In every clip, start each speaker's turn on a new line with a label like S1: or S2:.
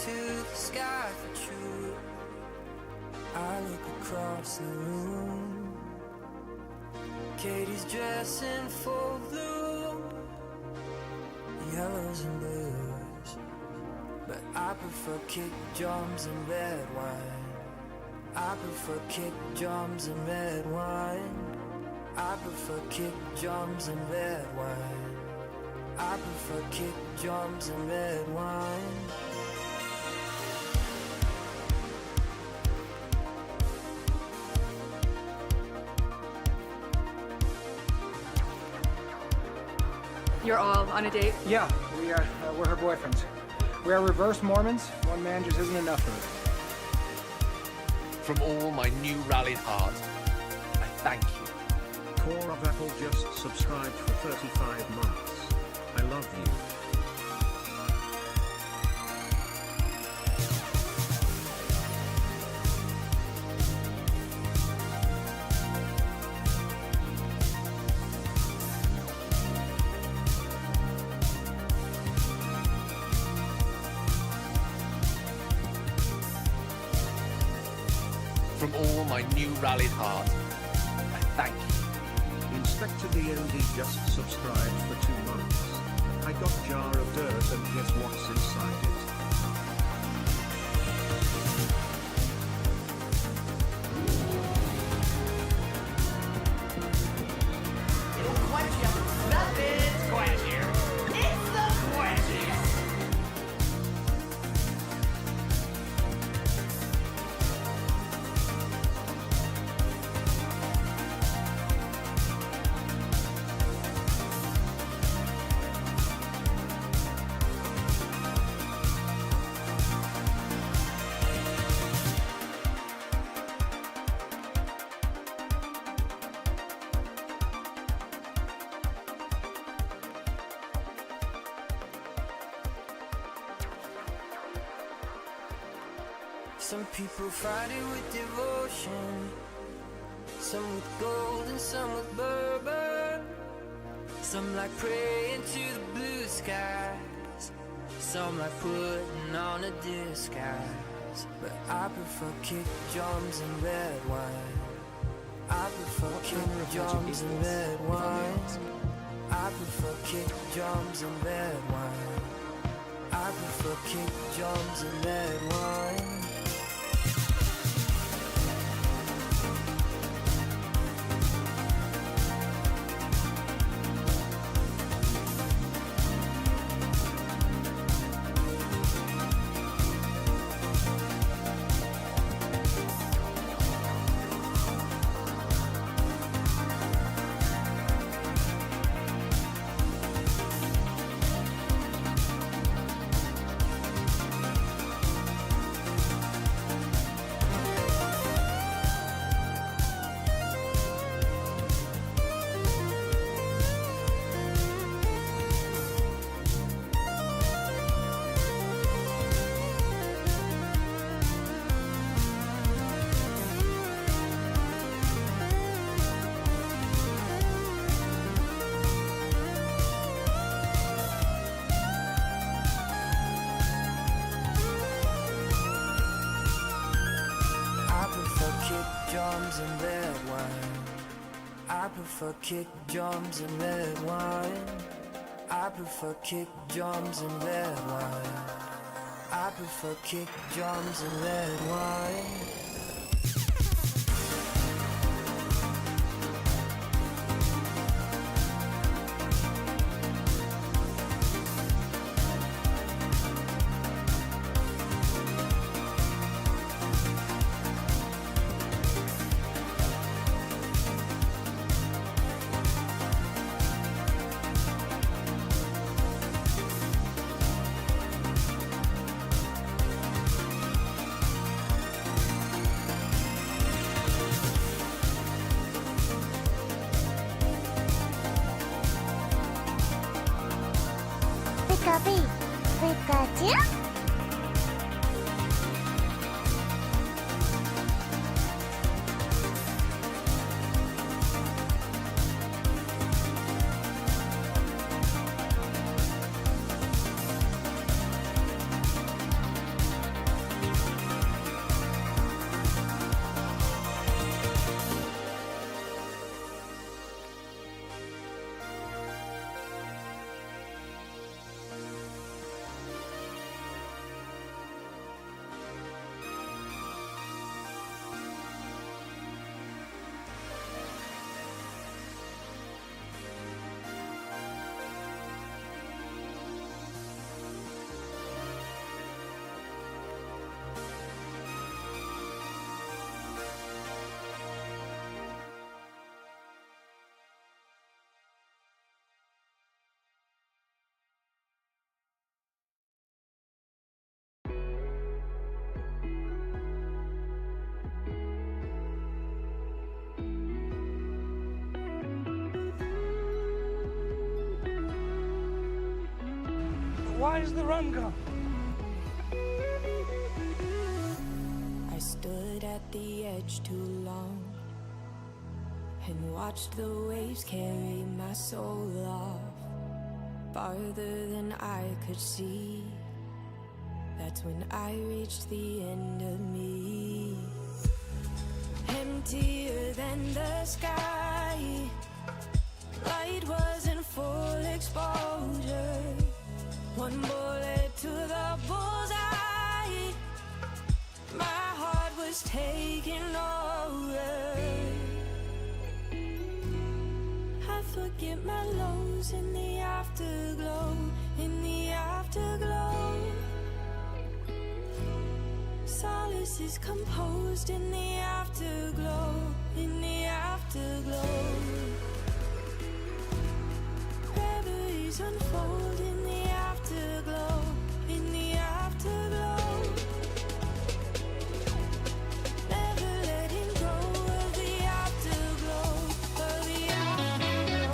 S1: to the sky for truth. I look across the room. Katie's dressing full blue, yellows and blues, but I prefer kick drums and red wine. I prefer kick drums and red wine. I prefer kick drums and red wine. I prefer kick drums and red wine.
S2: You're all on a date?
S3: Yeah, we're her boyfriends. We are reverse Mormons. One man just isn't enough for us.
S4: From all my new rallied heart, I thank you.
S5: Core of Apple just subscribed for 35 months. I love you.
S4: From all my new rallied heart, I thank you.
S5: Inspector DOD just subscribed for 2 months. I got jar of dirt and guess what's inside it?
S1: Some people fight it with devotion, some with gold and some with bourbon. Some like praying to the blue skies, some like putting on a disguise. But I prefer kick drums and red wine. I prefer kick drums and red wine. I prefer kick drums and red wine. I prefer kick drums and red wine. Drums and red wine. I prefer kick drums and red wine. I prefer kick drums and red wine. I prefer kick drums and red wine.
S6: Pikachu? Why is the run gone?
S1: I stood at the edge too long and watched the waves carry my soul off farther than I could see. That's when I reached the end of me. Emptier than the sky, light was in full exposure. One bullet to the bullseye, my heart was taking over. I forget my lows in the afterglow, in the afterglow. Solace is composed in the afterglow, in the afterglow. Reveries unfold in the afterglow, in the afterglow. Never letting go of the afterglow, of the afterglow.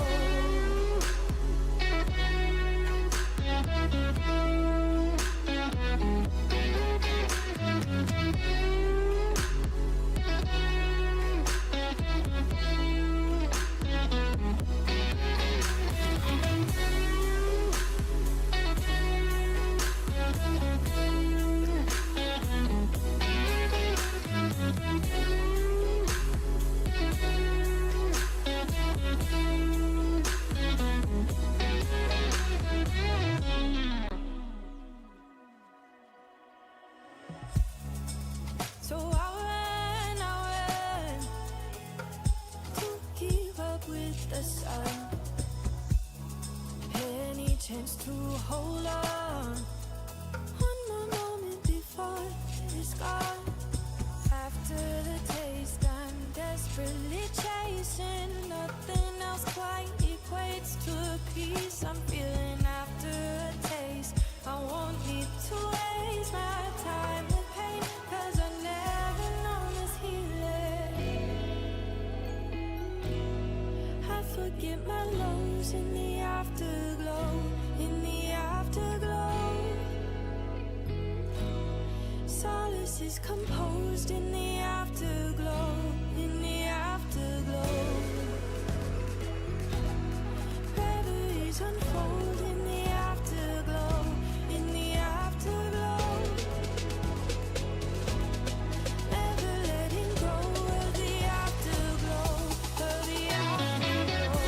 S1: So I ran to keep up with the sun. Any chance to hold on, one more moment before it's gone. After the taste, I'm desperately chasing. Nothing else quite equates to a peace I'm feeling after a taste. I won't need to waste my time with pain, 'cause I never known this healing. I forget my lows in the afterglow, in the afterglow. Solace is composed in the afterglow, in the afterglow. Reveries unfold in the afterglow, in the afterglow. Never letting go of the afterglow, of the afterglow.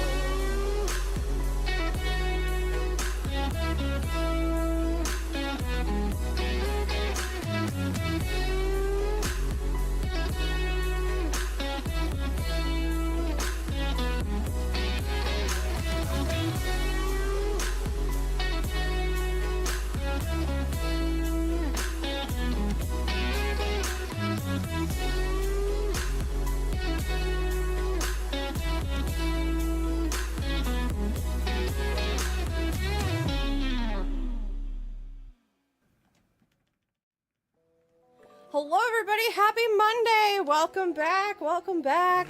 S7: Hello everybody, happy Monday! Welcome back, welcome back.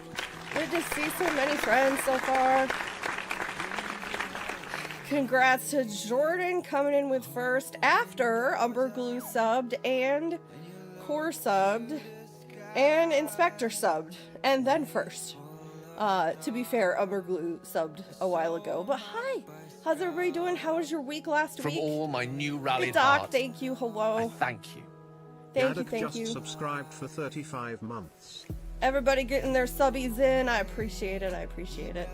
S7: Good to see so many friends so far. Congrats to Jordan coming in with first after Umber Glue subbed and Core subbed and Inspector subbed and then first. To be fair, Umber Glue subbed a while ago, but hi! How's everybody doing? How was your week last week?
S4: From all my new rallied
S7: Doc,
S4: heart,
S7: thank you, hello.
S4: I thank you.
S7: Thank
S5: Gaddock
S7: you.
S5: just subscribed for 35 months.
S7: Everybody getting their subbies in. I appreciate it. I appreciate it.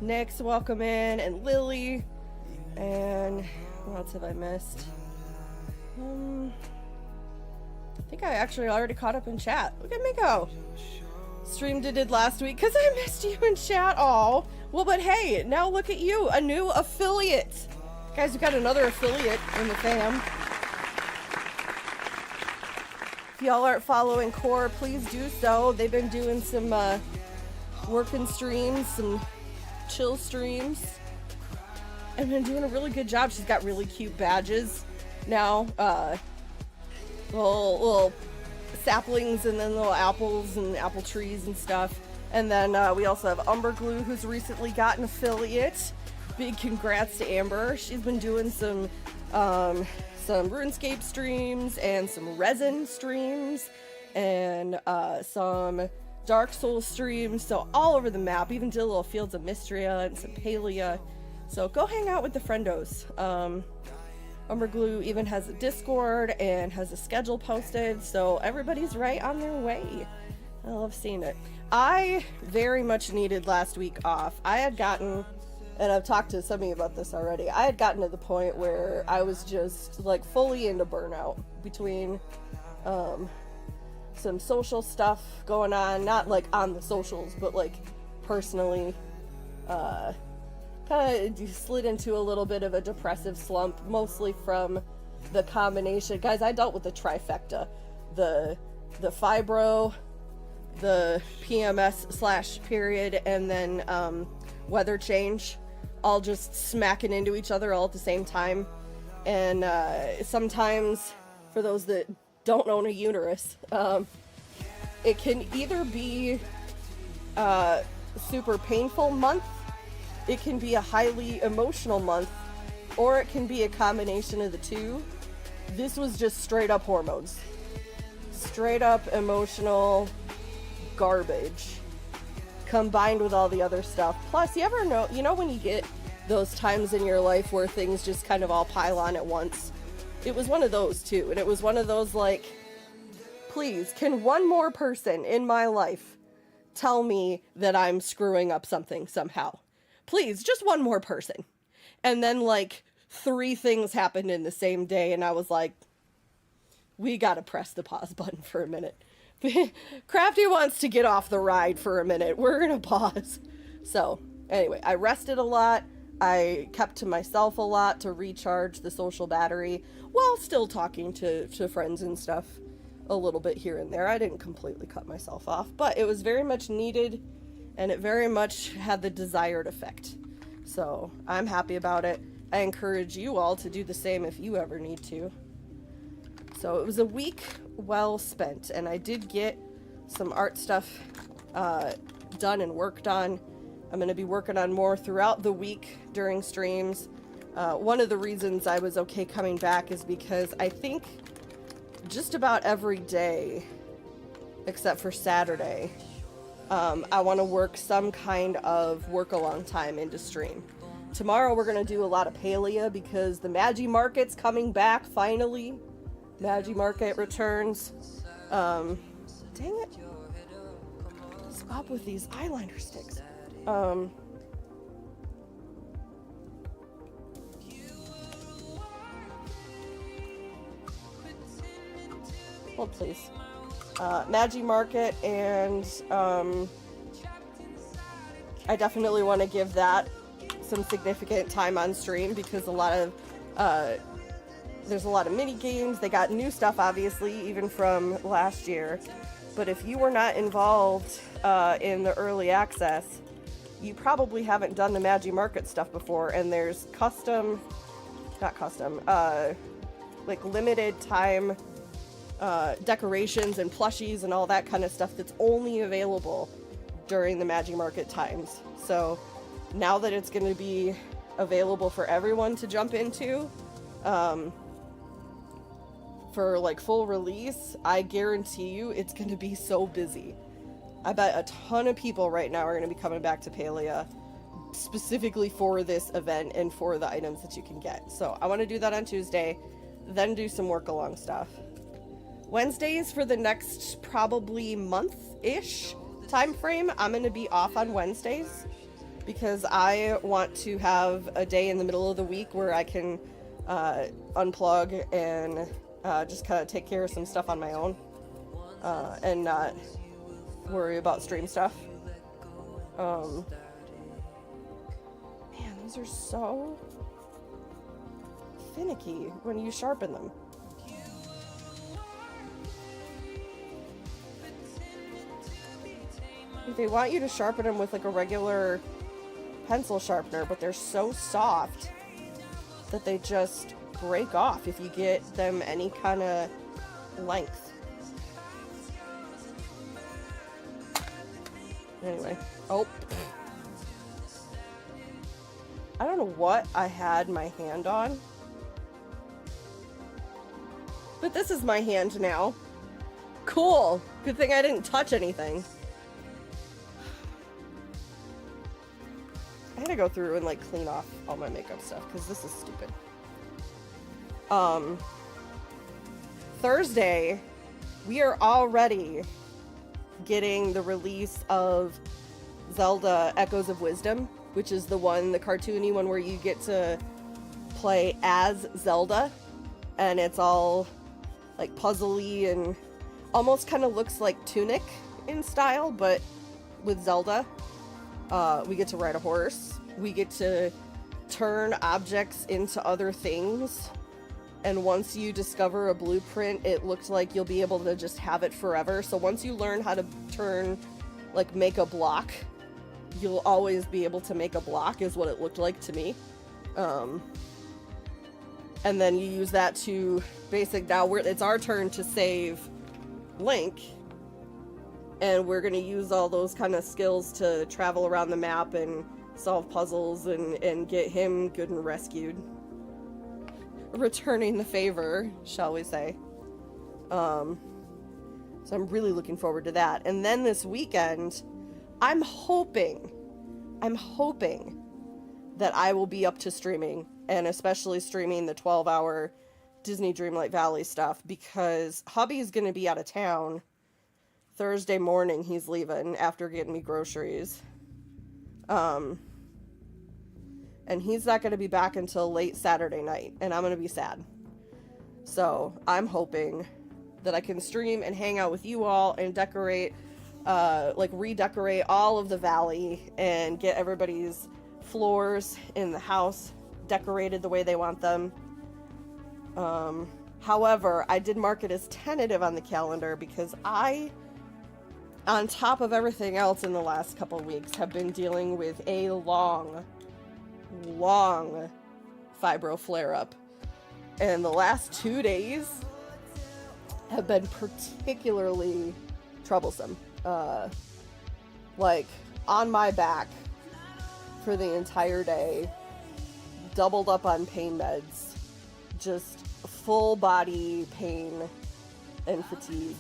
S7: Nick's welcome in, and Lily. And what else have I missed? I think I actually already caught up in chat. Look at me go. Streamed it last week because I missed you in chat. Oh, well, but hey, now look at you, a new affiliate. Guys, we got another affiliate in the fam. If y'all aren't following Core, please do so. They've been doing some working streams, some chill streams, and been doing a really good job. She's got really cute badges now, little saplings and then little apples and apple trees and stuff. And then we also have Umber Glue, who's recently got an affiliate. big congrats to Amber. She's been doing some RuneScape streams and some resin streams and some Dark Souls streams, so all over the map. Even did a little Fields of Mystria and some Palia. So go hang out with the friendos. Umber Glue even has a Discord and has a schedule posted, so everybody's right on their way. I love seeing it. I very much needed last week off. I had gotten, and I've talked to some of you about this already, I had gotten to the point where I was just like fully into burnout between some social stuff going on, not like on the socials, but like personally, kind of slid into a little bit of a depressive slump, mostly from the combination. Guys, I dealt with the trifecta, the fibro, the PMS/period, and then weather change, all just smacking into each other all at the same time. And sometimes, for those that don't own a uterus, it can either be a super painful month, it can be a highly emotional month, or it can be a combination of the two. This was just straight up hormones. Straight up emotional garbage combined with all the other stuff. Plus, you ever know, when you get those times in your life where things just kind of all pile on at once? It was one of those too, and it was one of those like, please, can one more person in my life tell me that I'm screwing up something somehow? Please, just one more person. And then like 3 things happened in the same day, and I was like, we gotta press the pause button for a minute. Crafty wants to get off the ride for a minute. We're gonna pause. So anyway, I rested a lot. I kept to myself a lot to recharge the social battery while still talking to friends and stuff a little bit here and there. I didn't completely cut myself off, but it was very much needed, and it very much had the desired effect. So I'm happy about it. I encourage you all to do the same if you ever need to. So it was a week well spent, and I did get some art stuff done and worked on. I'm going to be working on more throughout the week during streams. One of the reasons I was okay coming back is because I think just about every day, except for Saturday, I want to work some kind of work-along time into stream. Tomorrow we're going to do a lot of Palia because the Magi Market's coming back, finally. Magi Market returns. Dang it. What's up with these eyeliner sticks? Hold please. Magi Market, and I definitely want to give that some significant time on stream because there's a lot of mini games. They got new stuff, obviously, even from last year. But if you were not involved in the early access, you probably haven't done the Magi Market stuff before. And there's like limited time decorations and plushies and all that kind of stuff that's only available during the Magi Market times. So now that it's going to be available for everyone to jump into, for like full release, I guarantee you it's going to be so busy. I bet a ton of people right now are going to be coming back to Palia specifically for this event and for the items that you can get. So I want to do that on Tuesday, then do some work along stuff. Wednesdays for the next probably month-ish time frame, I'm going to be off on Wednesdays because I want to have a day in the middle of the week where I can unplug and just kind of take care of some stuff on my own and not worry about stream stuff. Man, these are so finicky when you sharpen them. They want you to sharpen them with like a regular pencil sharpener, but they're so soft that they just break off if you get them any kind of length. Anyway, oh. I don't know what I had my hand on. But this is my hand now. Cool. Good thing I didn't touch anything. I had to go through and like clean off all my makeup stuff because this is stupid. Thursday, we are already getting the release of Zelda Echoes of Wisdom, which is the cartoony one where you get to play as Zelda, and it's all like puzzly and almost kind of looks like Tunic in style, but with Zelda. We get to ride a horse. We get to turn objects into other things. And once you discover a blueprint, it looks like you'll be able to just have it forever. So once you learn how to make a block, you'll always be able to make a block, is what it looked like to me. And then you use that to it's our turn to save Link. And we're going to use all those kind of skills to travel around the map and solve puzzles and get him good and rescued. Returning the favor, shall we say. So I'm really looking forward to that. And then this weekend, I'm hoping that I will be up to streaming, and especially streaming the 12-hour Disney Dreamlight Valley stuff, because hubby's going to be out of town Thursday morning. He's leaving after getting me groceries. And he's not going to be back until late Saturday night, and I'm going to be sad. So I'm hoping that I can stream and hang out with you all and decorate, redecorate all of the valley and get everybody's floors in the house decorated the way they want them. However, I did mark it as tentative on the calendar because I, on top of everything else in the last couple of weeks, have been dealing with a long fibro flare-up. And the last 2 days have been particularly troublesome. On my back for the entire day, doubled up on pain meds, just full body pain and fatigue.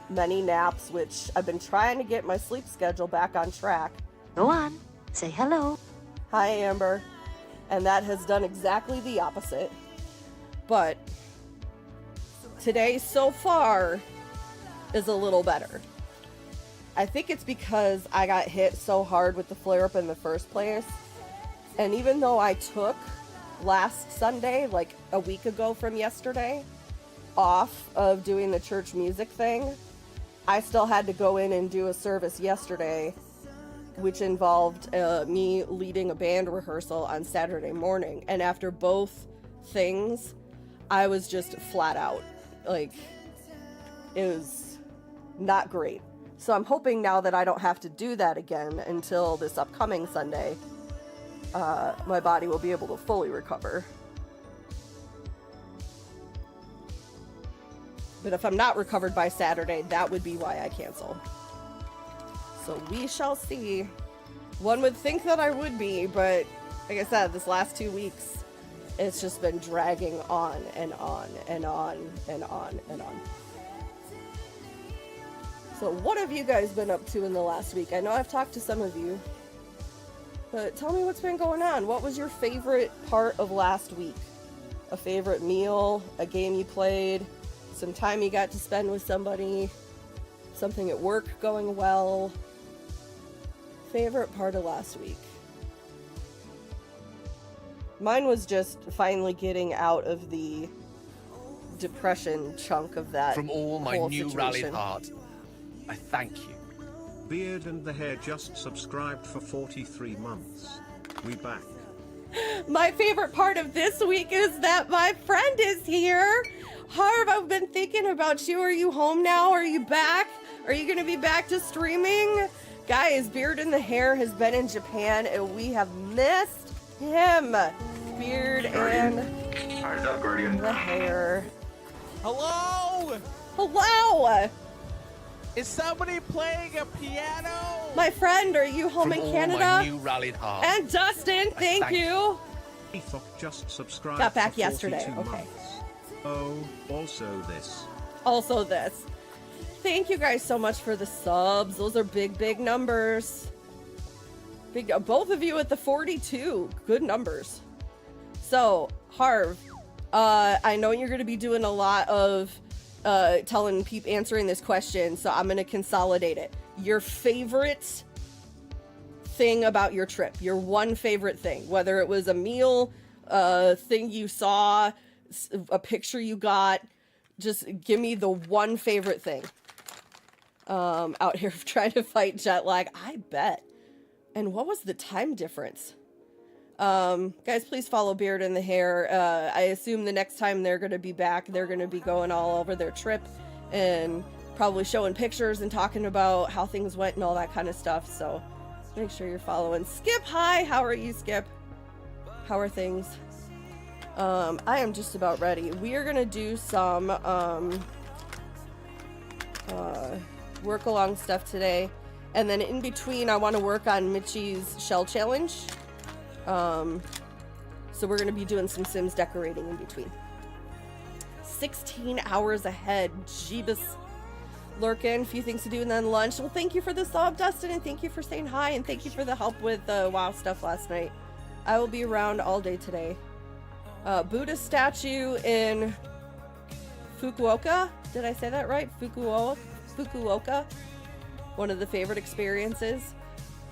S7: Many naps, which I've been trying to get my sleep schedule back on track.
S6: Go on, say hello.
S7: Hi, Amber. And that has done exactly the opposite. But today so far is a little better. I think it's because I got hit so hard with the flare-up in the first place. And even though I took last Sunday, like a week ago from yesterday, off of doing the church music thing, I still had to go in and do a service yesterday, which involved me leading a band rehearsal on Saturday morning. And after both things, I was just flat out. Like, it was not great. So I'm hoping now that I don't have to do that again until this upcoming Sunday, my body will be able to fully recover. But if I'm not recovered by Saturday, that would be why I cancel. So we shall see. One would think that I would be, but like I said, this last 2 weeks, it's just been dragging on and on and on and on and on. So what have you guys been up to in the last week? I know I've talked to some of you, but tell me what's been going on. What was your favorite part of last week? A favorite meal, a game you played, some time you got to spend with somebody, something at work going well. Favorite part of last week? Mine was just finally getting out of the depression chunk of that.
S4: From all my
S7: whole
S4: new
S7: situation.
S4: rallied heart, I thank you.
S5: Beard and the Hair just subscribed for 43 months. We back.
S7: My favorite part of this week is that my friend is here. Harv, I've been thinking about you. Are you home now? Are you back? Are you going to be back to streaming? Guys, Beard and the Hair has been in Japan and we have missed him. Beard and the Hair.
S4: Hello!
S7: Hello!
S8: Is somebody playing a piano?
S7: My friend, are you home
S4: From
S7: in
S4: all
S7: Canada?
S4: my new rallied heart.
S7: And Dustin, thank
S4: thank
S7: you.
S5: Ethok just subscribed
S7: Got back
S5: for
S7: yesterday,
S5: 42
S7: okay.
S5: months. Oh, also this.
S7: Also this. Thank you guys so much for the subs. Those are big, big numbers. Big, both of you at the 42. Good numbers. So, Harv, I know you're going to be doing a lot of telling people, answering this question, so I'm going to consolidate it. Your favorite thing about your trip, your one favorite thing, whether it was a meal, thing you saw, a picture you got, just give me the one favorite thing. Out here trying to fight jet lag, I bet. And what was the time difference? Guys, please follow Beard in the Hair. I assume the next time they're going to be back, they're going to be going all over their trip and probably showing pictures and talking about how things went and all that kind of stuff. So make sure you're following. Skip, hi. How are you, Skip? How are things? I am just about ready. We are going to do some work along stuff today. And then in between, I want to work on Mitchie's shell challenge. So we're going to be doing some Sims decorating in between. 16 hours ahead. Jeebus. Lurkin, few things to do and then lunch. Well, thank you for the sub, Dustin, and thank you for saying hi, and thank you for the help with the WoW stuff last night. I will be around all day today. Buddha statue in Fukuoka. Did I say that right? Fukuoka. One of the favorite experiences.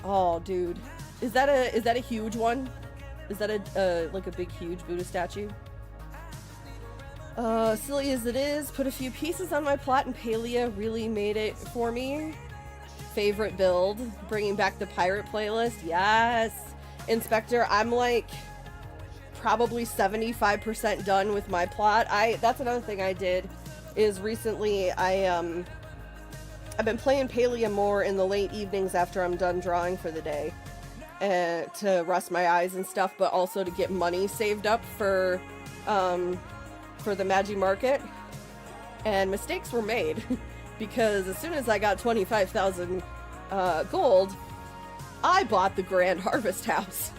S7: Oh, dude. Is that a huge one? Is that a like a big, huge Buddha statue? Silly as it is, put a few pieces on my plot and Palia really made it for me. Favorite build, bringing back the pirate playlist. Yes. Inspector, I'm like probably 75% done with my plot. That's another thing I did is recently I've been playing Palia more in the late evenings after I'm done drawing for the day. To rest my eyes and stuff, but also to get money saved up for the Magi Market. And mistakes were made because as soon as I got 25,000 gold, I bought the Grand Harvest House.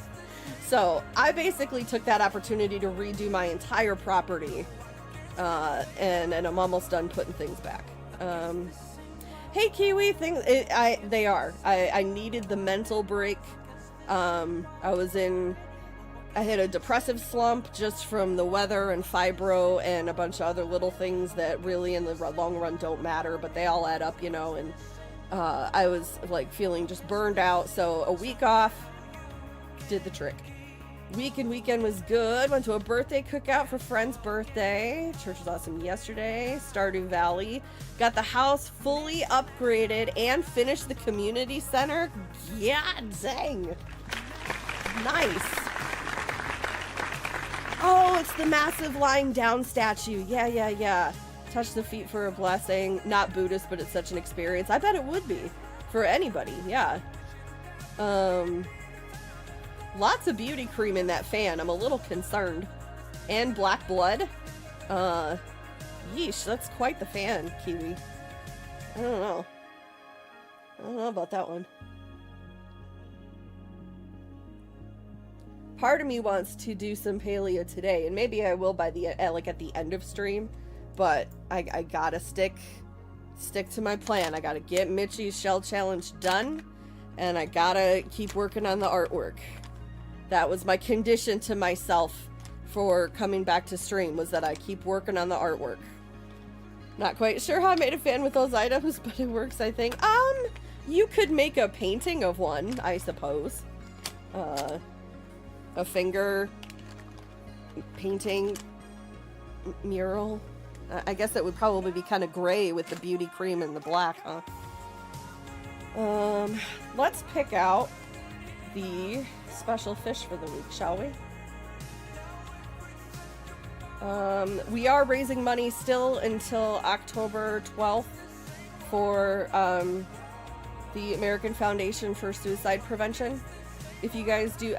S7: So I basically took that opportunity to redo my entire property, and I'm almost done putting things back. Hey Kiwi, they are. I needed the mental break. I hit a depressive slump just from the weather and fibro and a bunch of other little things that really in the long run don't matter, but they all add up, you know, and I was like feeling just burned out. So a week off did the trick. Weekend was good. Went to a birthday cookout for friend's birthday. Church was awesome yesterday. Stardew Valley. Got the house fully upgraded and finished the community center. Yeah, dang. Nice. Oh, it's the massive lying down statue. Yeah. Touch the feet for a blessing. Not Buddhist, but it's such an experience. I bet it would be for anybody. Yeah. Lots of beauty cream in that fan. I'm a little concerned. And black blood. Yeesh, that's quite the fan, Kiwi. I don't know about that one. Part of me wants to do some paleo today, and maybe I will by the at the end of stream, but I gotta stick to my plan. I gotta get Mitchie's shell challenge done, and I gotta keep working on the artwork. That was my condition to myself for coming back to stream, was that I keep working on the artwork. Not quite sure how I made a fan with those items, but it works, I think. You could make a painting of one, I suppose. A finger painting mural. I guess it would probably be kind of gray with the beauty cream and the black, huh? Let's pick out the special fish for the week, shall we? We are raising money still until October 12th for the American Foundation for Suicide Prevention. If you guys do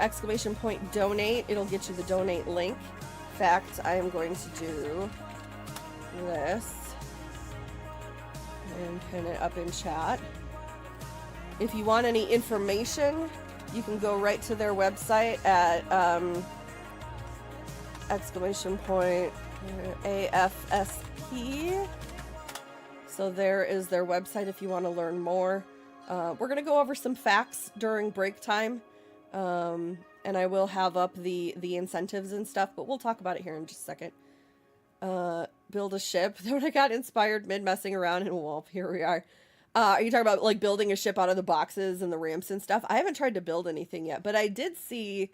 S7: !donate, it'll get you the donate link. In fact, I am going to do this. and pin it up in chat. If you want any information, you can go right to their website at !AFSP. So there is their website if you want to learn more. We're going to go over some facts during break time. And I will have up the incentives and stuff, but we'll talk about it here in just a second. Build a ship. Then I got inspired mid-messing around, and well, here we are. Are you talking about like building a ship out of the boxes and the ramps and stuff? I haven't tried to build anything yet, but I did see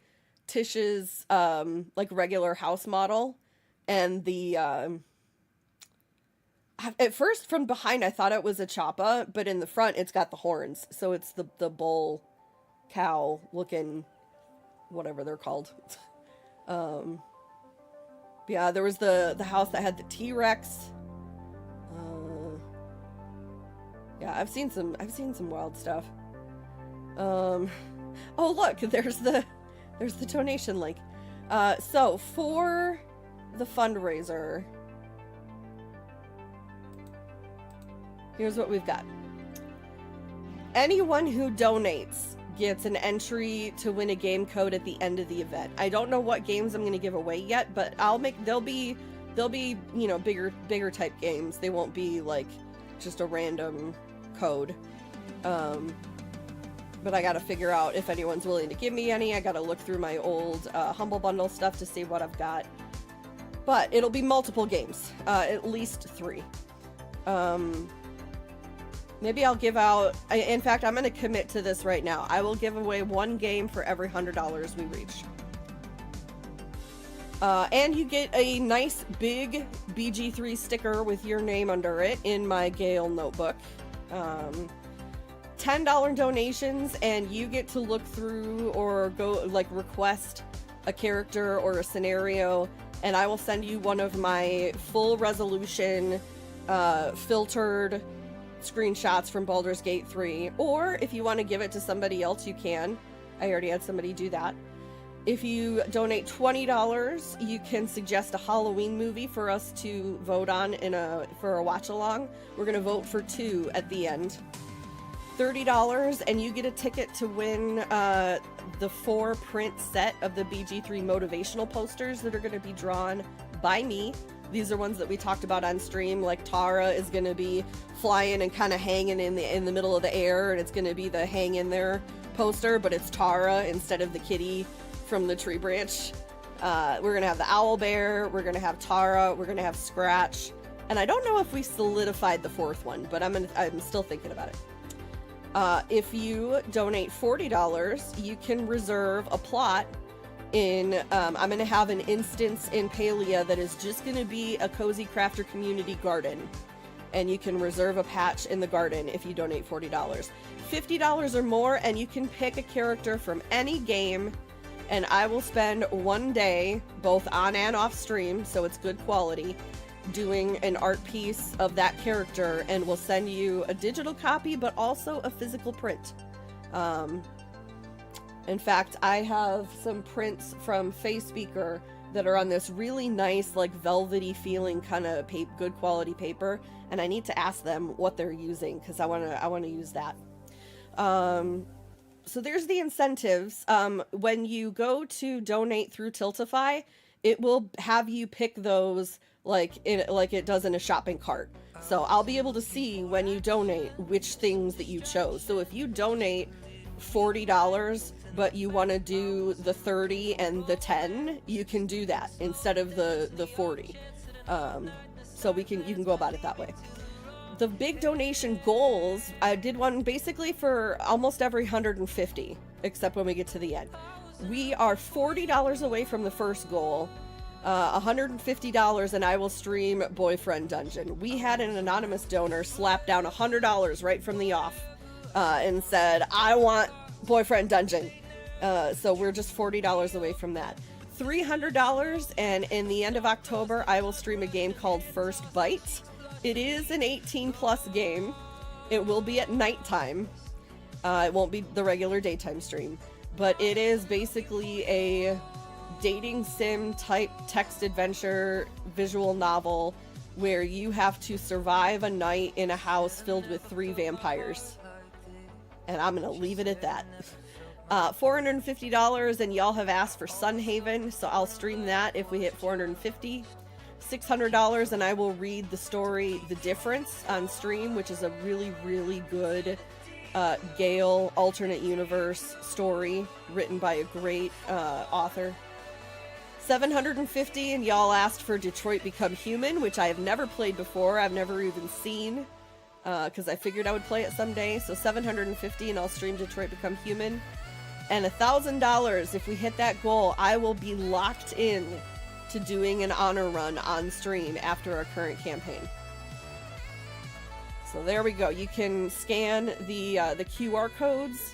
S7: Tish's like regular house model, and the at first from behind I thought it was a choppa, but in the front it's got the horns, so it's the bull cow looking whatever they're called. Yeah, there was the house that had the T-Rex. Yeah, I've seen some wild stuff. Oh look, there's the donation link. So for the fundraiser, here's what we've got. Anyone who donates gets an entry to win a game code at the end of the event. I don't know what games I'm going to give away yet, but they'll be, you know, bigger type games. They won't be like just a random code. But I got to figure out if anyone's willing to give me any. I got to look through my old Humble Bundle stuff to see what I've got. But it'll be multiple games, at least 3. Maybe I'll give out, in fact, I'm going to commit to this right now. I will give away 1 game for every $100 we reach. And you get a nice big BG3 sticker with your name under it in my Gale notebook. $10 donations, and you get to look through or go, like, request a character or a scenario, and I will send you one of my full resolution, filtered screenshots from Baldur's Gate 3, or if you want to give it to somebody else, you can. I already had somebody do that. If you donate $20, you can suggest a Halloween movie for us to vote on for a watch along. We're gonna vote for 2 at the end. $30, and you get a ticket to win the 4 print set of the BG3 motivational posters that are going to be drawn by me. These are ones that we talked about on stream, like Tara is going to be flying and kind of hanging in the middle of the air, and it's going to be the hang in there poster, but it's Tara instead of the kitty from the tree branch. We're going to have the owl bear, we're going to have Tara, we're going to have Scratch, and I don't know if we solidified the 4th one, but I'm still thinking about it. If you donate $40, you can reserve a plot in, I'm going to have an instance in Palia that is just going to be a Cozy Crafter community garden. And you can reserve a patch in the garden if you donate $40. $50 or more, and you can pick a character from any game, and I will spend 1 day, both on and off stream, so it's good quality, doing an art piece of that character, and we'll send you a digital copy, but also a physical print. In fact, I have some prints from FaceSpeaker that are on this really nice, like, velvety feeling kind of good quality paper, and I need to ask them what they're using, because I want to use that. So there's the incentives. When you go to donate through Tiltify, it will have you pick those like it does in a shopping cart. So I'll be able to see when you donate which things that you chose. So if you donate $40, but you want to do the 30 and the 10, you can do that instead of the 40. So you can go about it that way. The big donation goals, I did one basically for almost every 150, except when we get to the end. We are $40 away from the first goal, $150, and I will stream Boyfriend Dungeon. We had an anonymous donor slap down $100 right from the off, and said, I want Boyfriend Dungeon. So we're just $40 away from that. $300, and in the end of October, I will stream a game called First Bite. It is an 18+ game. It will be at nighttime. It won't be the regular daytime stream, but it is basically a dating sim type text adventure visual novel where you have to survive a night in a house filled with 3 vampires. And I'm gonna leave it at that. $450, and y'all have asked for Sunhaven, so I'll stream that if we hit 450. $600, and I will read the story The Difference on stream, which is a really, really good Gale alternate universe story written by a great author. $750, and y'all asked for Detroit Become Human, which I have never played before. I've never even seen, because I figured I would play it someday. So $750, and I'll stream Detroit Become Human. And $1,000, if we hit that goal, I will be locked in to doing an honor run on stream after our current campaign. So there we go. You can scan the QR codes.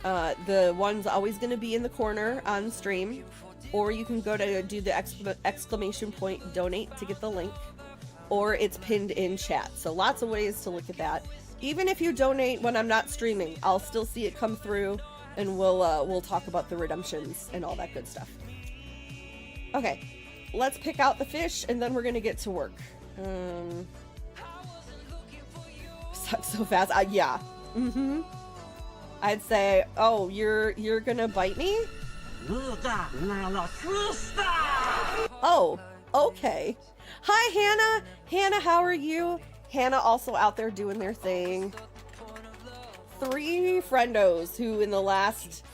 S7: The one's always going to be in the corner on stream. Or you can go to do the exclamation point donate to get the link. Or it's pinned in chat. So lots of ways to look at that. Even if you donate when I'm not streaming, I'll still see it come through, and we'll talk about the redemptions and all that good stuff. Okay, let's pick out the fish, and then we're gonna get to work. So fast. Yeah. I'd say, oh, you're gonna bite me? Oh, okay. Hi, Hannah. Hannah, how are you? Hannah also out there doing their thing. 3 friendos who in the last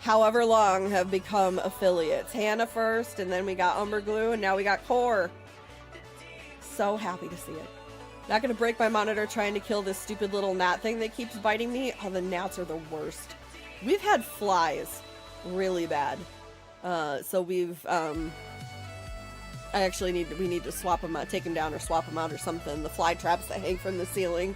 S7: however long have become affiliates. Hannah first, and then we got Umberglue, and now we got Core. So happy to see it. Not gonna break my monitor trying to kill this stupid little gnat thing that keeps biting me. Oh, the gnats are the worst. We've had flies really bad. So we've, we need to swap them out, take them down or swap them out or something. The fly traps that hang from the ceiling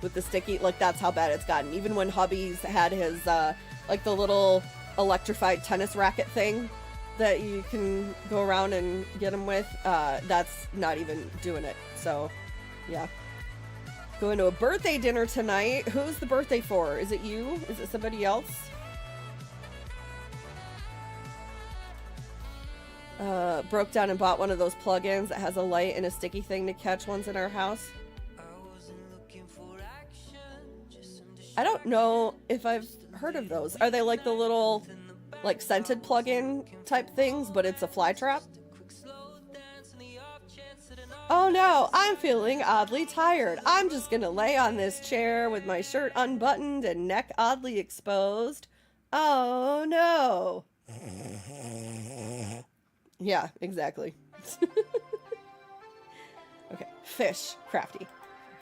S7: with the sticky, like that's how bad it's gotten. Even when hubby's had his, like the little electrified tennis racket thing that you can go around and get them with, that's not even doing it. So, yeah. Going to a birthday dinner tonight. Who's the birthday for? Is it you? Is it somebody else? Broke down and bought one of those plugins that has a light and a sticky thing to catch ones in our house. I don't know if I've heard of those. Are they like the little, like, scented plug-in type things, but it's a fly trap? Oh no, I'm feeling oddly tired. I'm just gonna lay on this chair with my shirt unbuttoned and neck oddly exposed. Oh no. Yeah, exactly. Okay, fish. Crafty.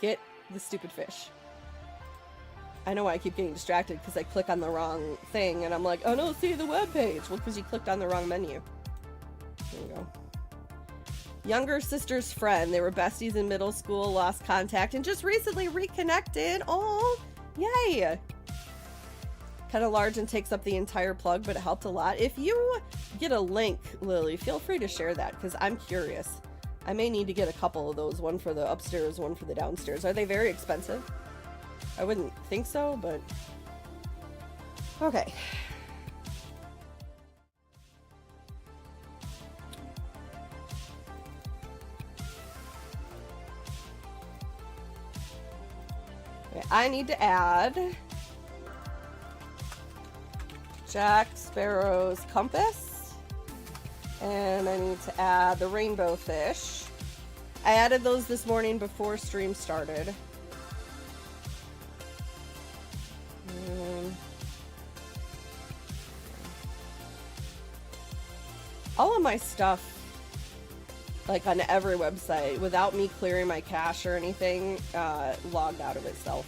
S7: Get the stupid fish. I know why I keep getting distracted, because I click on the wrong thing and I'm like, oh no, see the webpage. Well, because you clicked on the wrong menu. There you go. Younger sister's friend. They were besties in middle school, lost contact, and just recently reconnected. Oh, yay. Kind of large and takes up the entire plug, but it helped a lot. If you get a link, Lily, feel free to share that, because I'm curious. I may need to get a couple of those. One for the upstairs, one for the downstairs. Are they very expensive? I wouldn't think so, but... Okay. Okay, I need to add Jack Sparrow's compass, and I need to add the rainbow fish. I added those this morning before stream started. All of my stuff, like on every website, without me clearing my cache or anything, logged out of itself.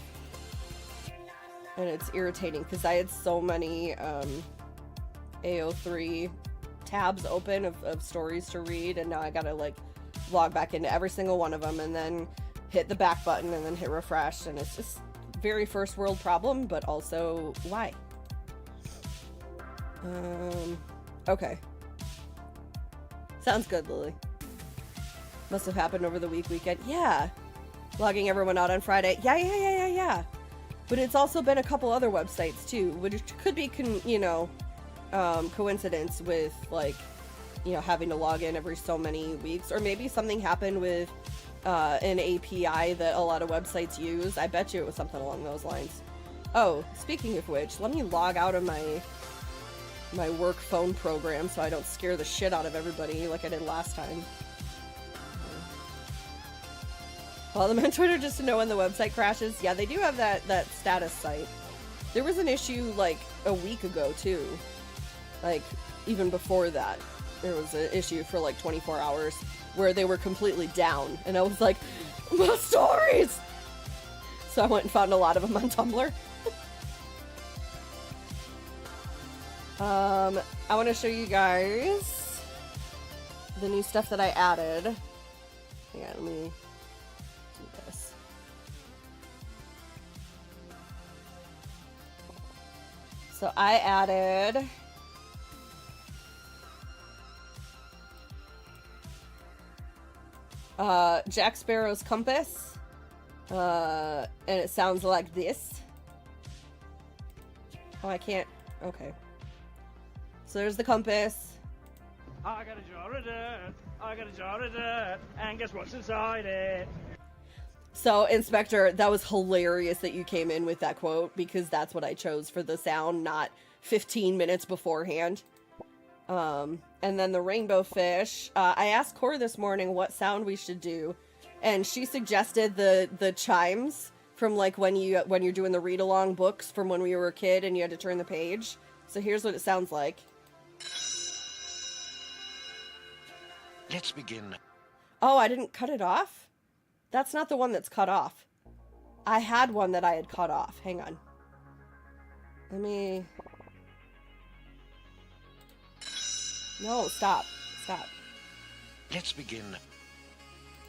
S7: And it's irritating because I had so many AO3 tabs open of stories to read, and now I gotta like log back into every single one of them and then hit the back button and then hit refresh, and it's just very first world problem, but also why? Okay. Sounds good, Lily. Must have happened over the weekend. Yeah. Logging everyone out on Friday. Yeah. But it's also been a couple other websites too, which could be, coincidence with, like, having to log in every so many weeks. Or maybe something happened with an API that a lot of websites use. I bet you it was something along those lines. Oh, speaking of which, let me log out of my work phone program so I don't scare the shit out of everybody like I did last time. Follow them on Twitter just to know when the website crashes. Yeah, they do have that status site. There was an issue like a week ago too. Like even before that, there was an issue for like 24 hours where they were completely down, and I was like, my stories! So I went and found a lot of them on Tumblr. I want to show you guys the new stuff that I added. Hang on, let me do this. So I added Jack Sparrow's compass, and it sounds like this. Oh, I can't. Okay. So there's the compass.
S9: I got a jar of dirt, I got a jar of dirt, and guess what's inside it?
S7: So, Inspector, that was hilarious that you came in with that quote, because that's what I chose for the sound, not 15 minutes beforehand. And then the rainbow fish. I asked Cora this morning what sound we should do, and she suggested the chimes from like when you're doing the read-along books from when we were a kid and you had to turn the page. So here's what it sounds like.
S10: Let's begin.
S7: Oh, I didn't cut it off? That's not the one that's cut off. I had one that I had cut off. Hang on. Let me... No, stop. Stop.
S10: Let's begin.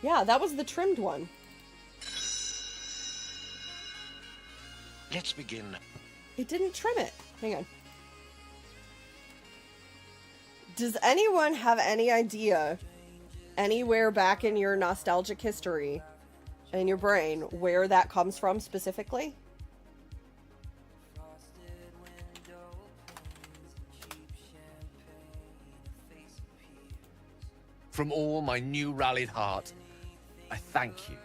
S7: Yeah, that was the trimmed one.
S10: Let's begin.
S7: It didn't trim it. Hang on. Does anyone have any idea, anywhere back in your nostalgic history, in your brain, where that comes from specifically?
S4: From all my new rallied heart, I thank you.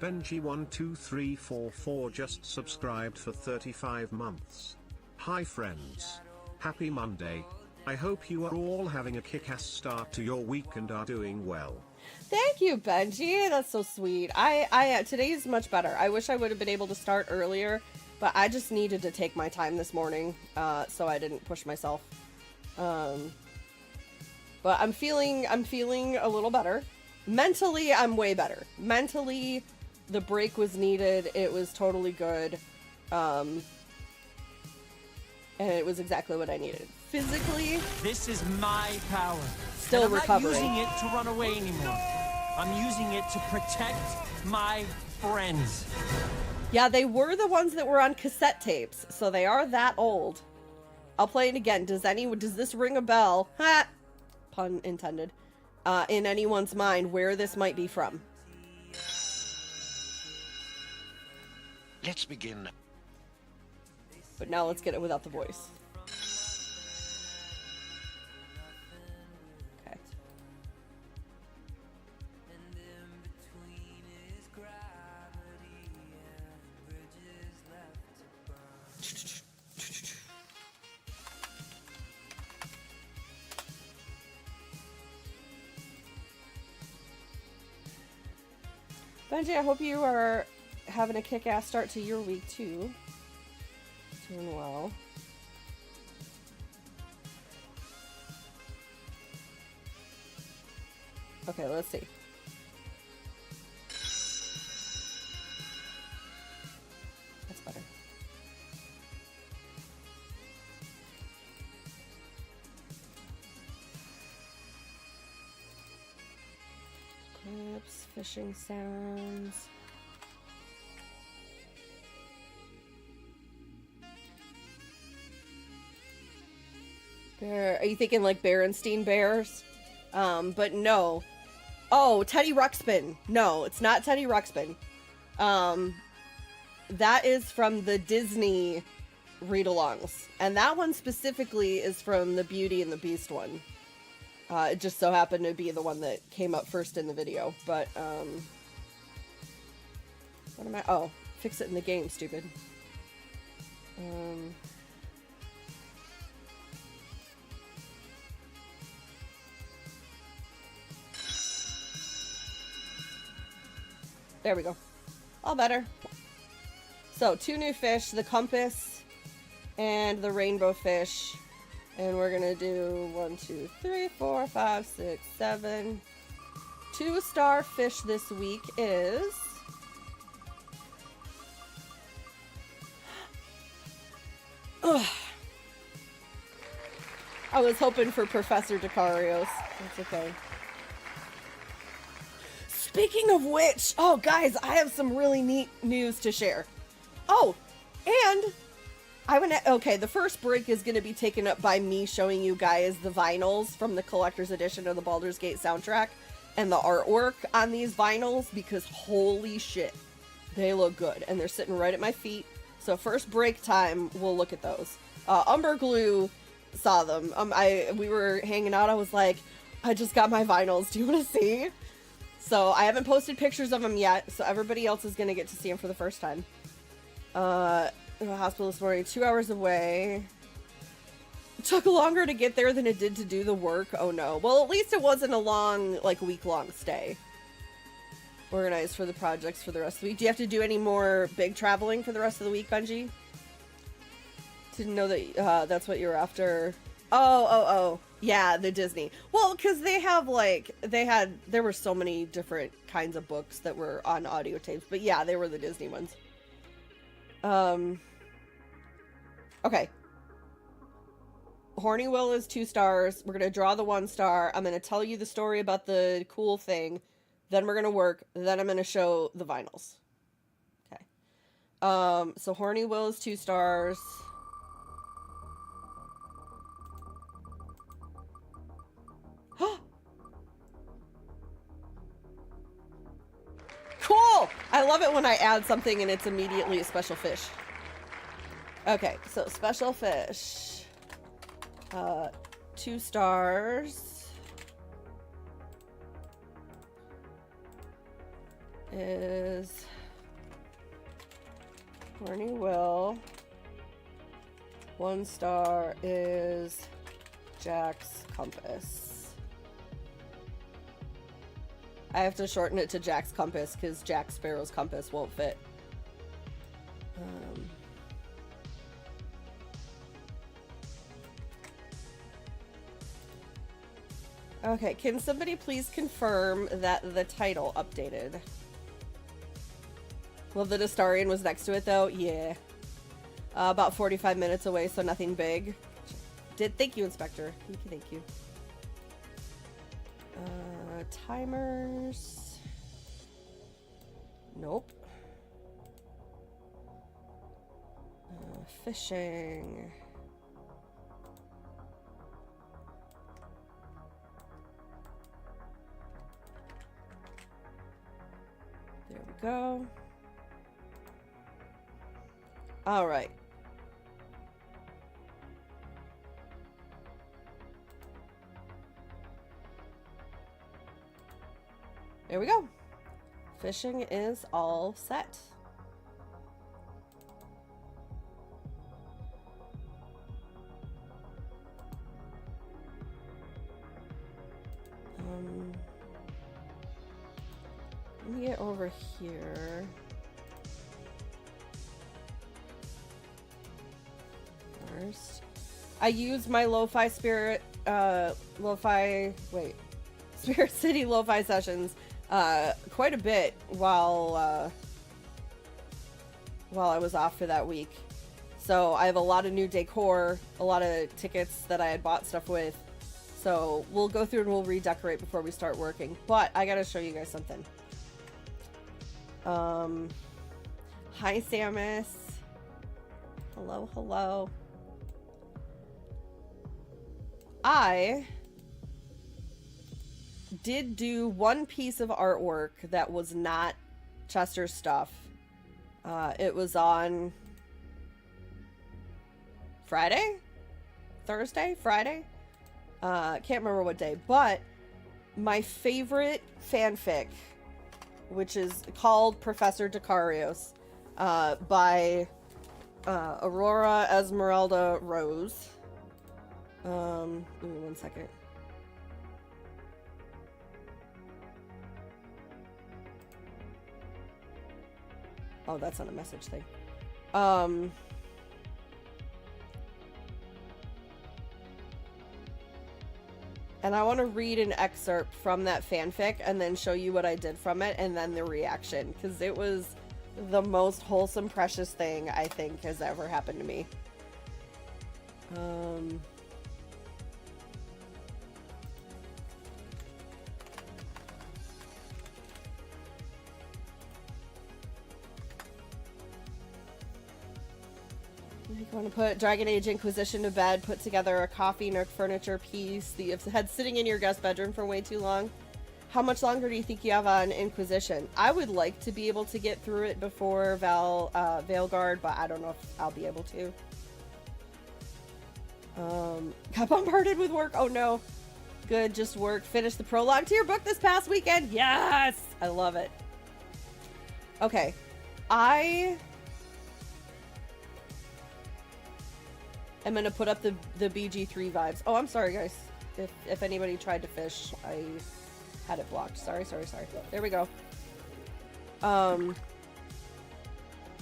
S5: Benji12344 just subscribed for 35 months. Hi friends. Happy Monday. I hope you are all having a kick-ass start to your week and are doing well.
S7: Thank you, Benji. That's so sweet. I today's much better. I wish I would have been able to start earlier, but I just needed to take my time this morning, so I didn't push myself. But I'm feeling a little better. Mentally, I'm way better. Mentally, the break was needed. It was totally good. And it was exactly what I needed. Physically,
S11: this is my power.
S7: Still recovering.
S11: I'm not using it to run away anymore. I'm using it to protect my friends.
S7: Yeah, they were the ones that were on cassette tapes, so they are that old. I'll play it again. Does this ring a bell? Ha! Pun intended. In anyone's mind where this might be from?
S10: Let's begin.
S7: But now let's get it without the voice. Okay. Benji, I hope you are having a kick-ass start to your week too. Doing well. Okay, let's see. That's better. Clips, fishing sounds. Are you thinking like Berenstein Bears? But no. Oh, Teddy Ruxpin. No, it's not Teddy Ruxpin. That is from the Disney read-alongs. And that one specifically is from the Beauty and the Beast one. It just so happened to be the one that came up first in the video. But, What am I? Oh, fix it in the game, stupid. There we go. All better. So, 2 new fish, the compass and the rainbow fish. And we're gonna do 1, 2, 3, 4, 5, 6, 7. 2-star fish this week is... Ugh. I was hoping for Professor Decarios. That's okay. Speaking of which, oh guys, I have some really neat news to share. Oh, and okay, the first break is going to be taken up by me showing you guys the vinyls from the collector's edition of the Baldur's Gate soundtrack and the artwork on these vinyls, because holy shit, they look good and they're sitting right at my feet. So first break time, we'll look at those. Umber Glue saw them. We were hanging out. I was like, I just got my vinyls. Do you want to see? So I haven't posted pictures of them yet, so everybody else is going to get to see them for the first time. The hospital this morning, 2 hours away. It took longer to get there than it did to do the work. Oh no. Well, at least it wasn't a long, like, week-long stay. Organized for the projects for the rest of the week. Do you have to do any more big traveling for the rest of the week, Bungie? Didn't know that that's what you were after. Oh. Yeah, the Disney. Well, because they have, like, there were so many different kinds of books that were on audio tapes. But yeah, they were the Disney ones. Okay. Horny Will is 2 stars. We're going to draw the 1 star. I'm going to tell you the story about the cool thing. Then we're going to work. Then I'm going to show the vinyls. Okay. So Horny Will is 2 stars. Cool! I love it when I add something and it's immediately a special fish. Okay, so special fish. 2 stars. Is Horny Will. 1 star is Jack's Compass. I have to shorten it to Jack's Compass because Jack Sparrow's compass won't fit. Okay, can somebody please confirm that the title updated? Well, the Destarian was next to it though? Yeah. About 45 minutes away, so nothing big. Thank you, Inspector. Thank you. Timers. Nope. Fishing. There we go. All right. There we go. Fishing is all set. Let me get over here. First, I used my Lo-Fi Spirit, Spirit City Lo-Fi sessions quite a bit while I was off for that week. So I have a lot of new decor, a lot of tickets that I had bought stuff with. So we'll go through and we'll redecorate before we start working. But I gotta show you guys something. Hi, Samus. Hello, hello. I did do one piece of artwork that was not Chester's stuff. It was on Friday? Thursday? Friday? Can't remember what day, but my favorite fanfic which is called Professor Decarios, by Aurora Esmeralda Rose. Give me 1 second. Oh, that's not a message thing. And I want to read an excerpt from that fanfic and then show you what I did from it and then the reaction, because it was the most wholesome, precious thing I think has ever happened to me. I want to put Dragon Age Inquisition to bed, put together a coffee nook furniture piece that you've had sitting in your guest bedroom for way too long. How much longer do you think you have on Inquisition? I would like to be able to get through it before Veilguard, but I don't know if I'll be able to. Got bombarded with work. Oh no. Good, just work. Finished the prologue to your book this past weekend. Yes! I love it. Okay. I'm gonna put up the BG3 vibes. Oh, I'm sorry, guys. If anybody tried to fish, I had it blocked. Sorry. There we go. I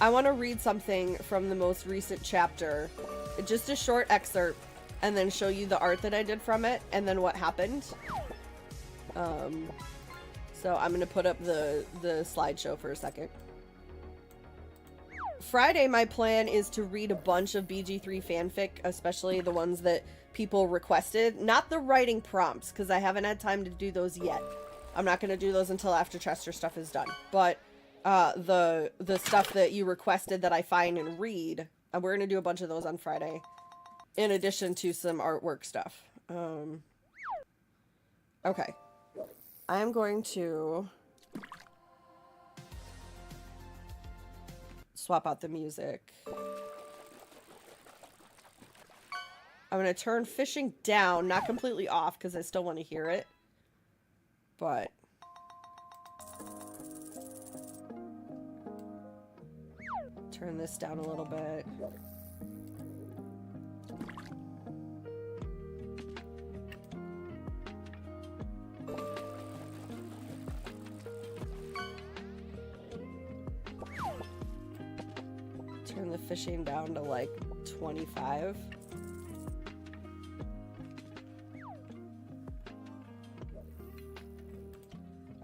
S7: want to read something from the most recent chapter. Just a short excerpt, and then show you the art that I did from it, and then what happened. So I'm gonna put up the slideshow for a second. Friday, my plan is to read a bunch of BG3 fanfic, especially the ones that people requested. Not the writing prompts, because I haven't had time to do those yet. I'm not going to do those until after Chester stuff is done. But the stuff that you requested that I find and read, we're going to do a bunch of those on Friday, in addition to some artwork stuff. Okay. I'm going to swap out the music. I'm going to turn fishing down, not completely off, because I still want to hear it. But turn this down a little bit. Turn the fishing down to like 25.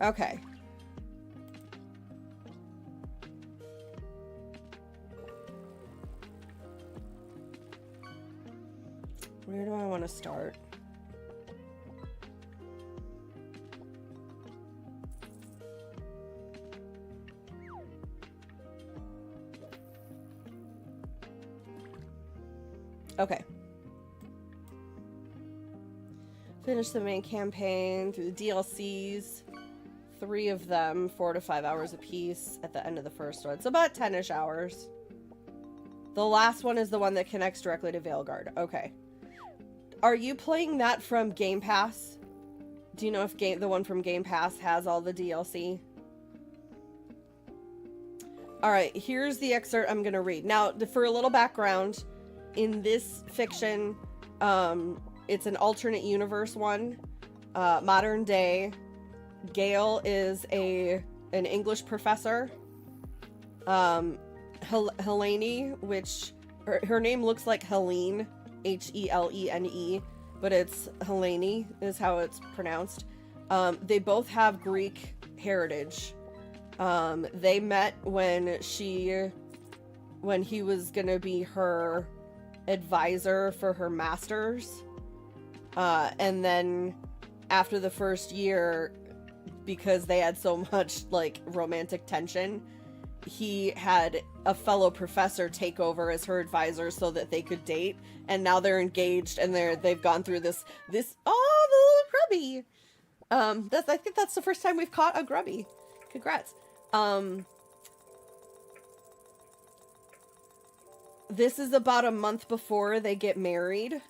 S7: Okay. Where do I want to start? Okay. Finish the main campaign through the DLCs. 3 of them, 4 to 5 hours apiece at the end of the first one. So about 10-ish hours. The last one is the one that connects directly to Veilguard. Okay. Are you playing that from Game Pass? Do you know if the one from Game Pass has all the DLC? Alright, here's the excerpt I'm going to read. Now, for a little background, in this fiction, it's an alternate universe one. Modern day. Gale is an English professor. Helene, which her name looks like Helene, Helene, but it's Helene is how it's pronounced. They both have Greek heritage. They met when he was gonna be her advisor for her master's, and then after the first year, because they had so much like romantic tension, he had a fellow professor take over as her advisor so that they could date, and now they're engaged and they've gone through this oh, the little grubby. I think that's the first time we've caught a grubby. Congrats. This is about a month before they get married.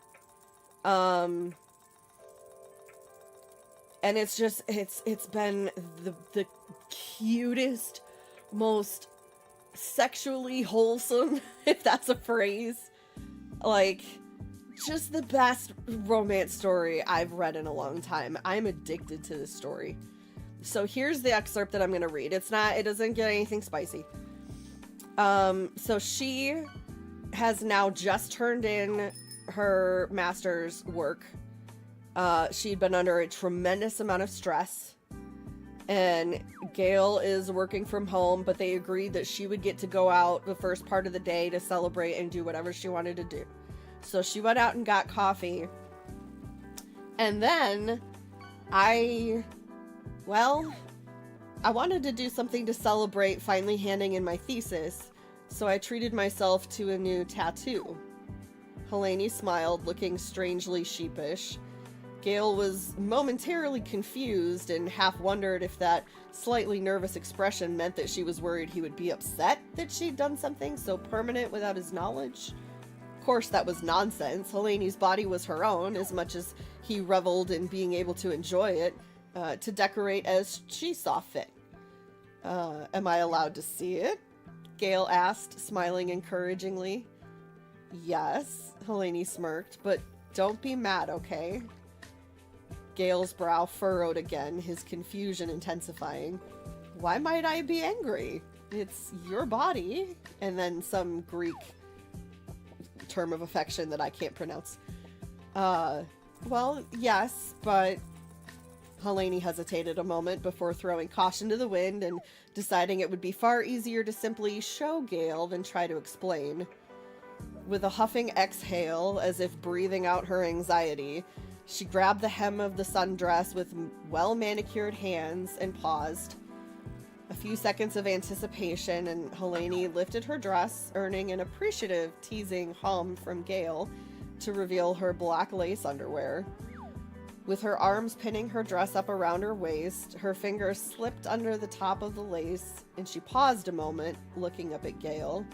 S7: And it's just, it's been the cutest, most sexually wholesome, if that's a phrase, like, just the best romance story I've read in a long time. I'm addicted to this story. So here's the excerpt that I'm going to read. It doesn't get anything spicy. So she has now just turned in her master's work. She'd been under a tremendous amount of stress, and Gail is working from home, but they agreed that she would get to go out the first part of the day to celebrate and do whatever she wanted to do. So she went out and got coffee. And then I wanted to do something to celebrate finally handing in my thesis, so I treated myself to a new tattoo. Helene smiled, looking strangely sheepish. Gail was momentarily confused and half wondered if that slightly nervous expression meant that she was worried he would be upset that she'd done something so permanent without his knowledge. Of course, that was nonsense. Helene's body was her own, as much as he reveled in being able to enjoy it, to decorate as she saw fit. Am I allowed to see it? Gail asked, smiling encouragingly. Yes, Helene smirked, but don't be mad, okay? Gail's brow furrowed again, his confusion intensifying. Why might I be angry? It's your body. And then some Greek term of affection that I can't pronounce. Well, yes, but... Helene hesitated a moment before throwing caution to the wind and deciding it would be far easier to simply show Gail than try to explain. With a huffing exhale, as if breathing out her anxiety, she grabbed the hem of the sundress with well-manicured hands and paused. A few seconds of anticipation, and Helene lifted her dress, earning an appreciative, teasing hum from Gail to reveal her black lace underwear. With her arms pinning her dress up around her waist, her fingers slipped under the top of the lace, and she paused a moment, looking up at Gail.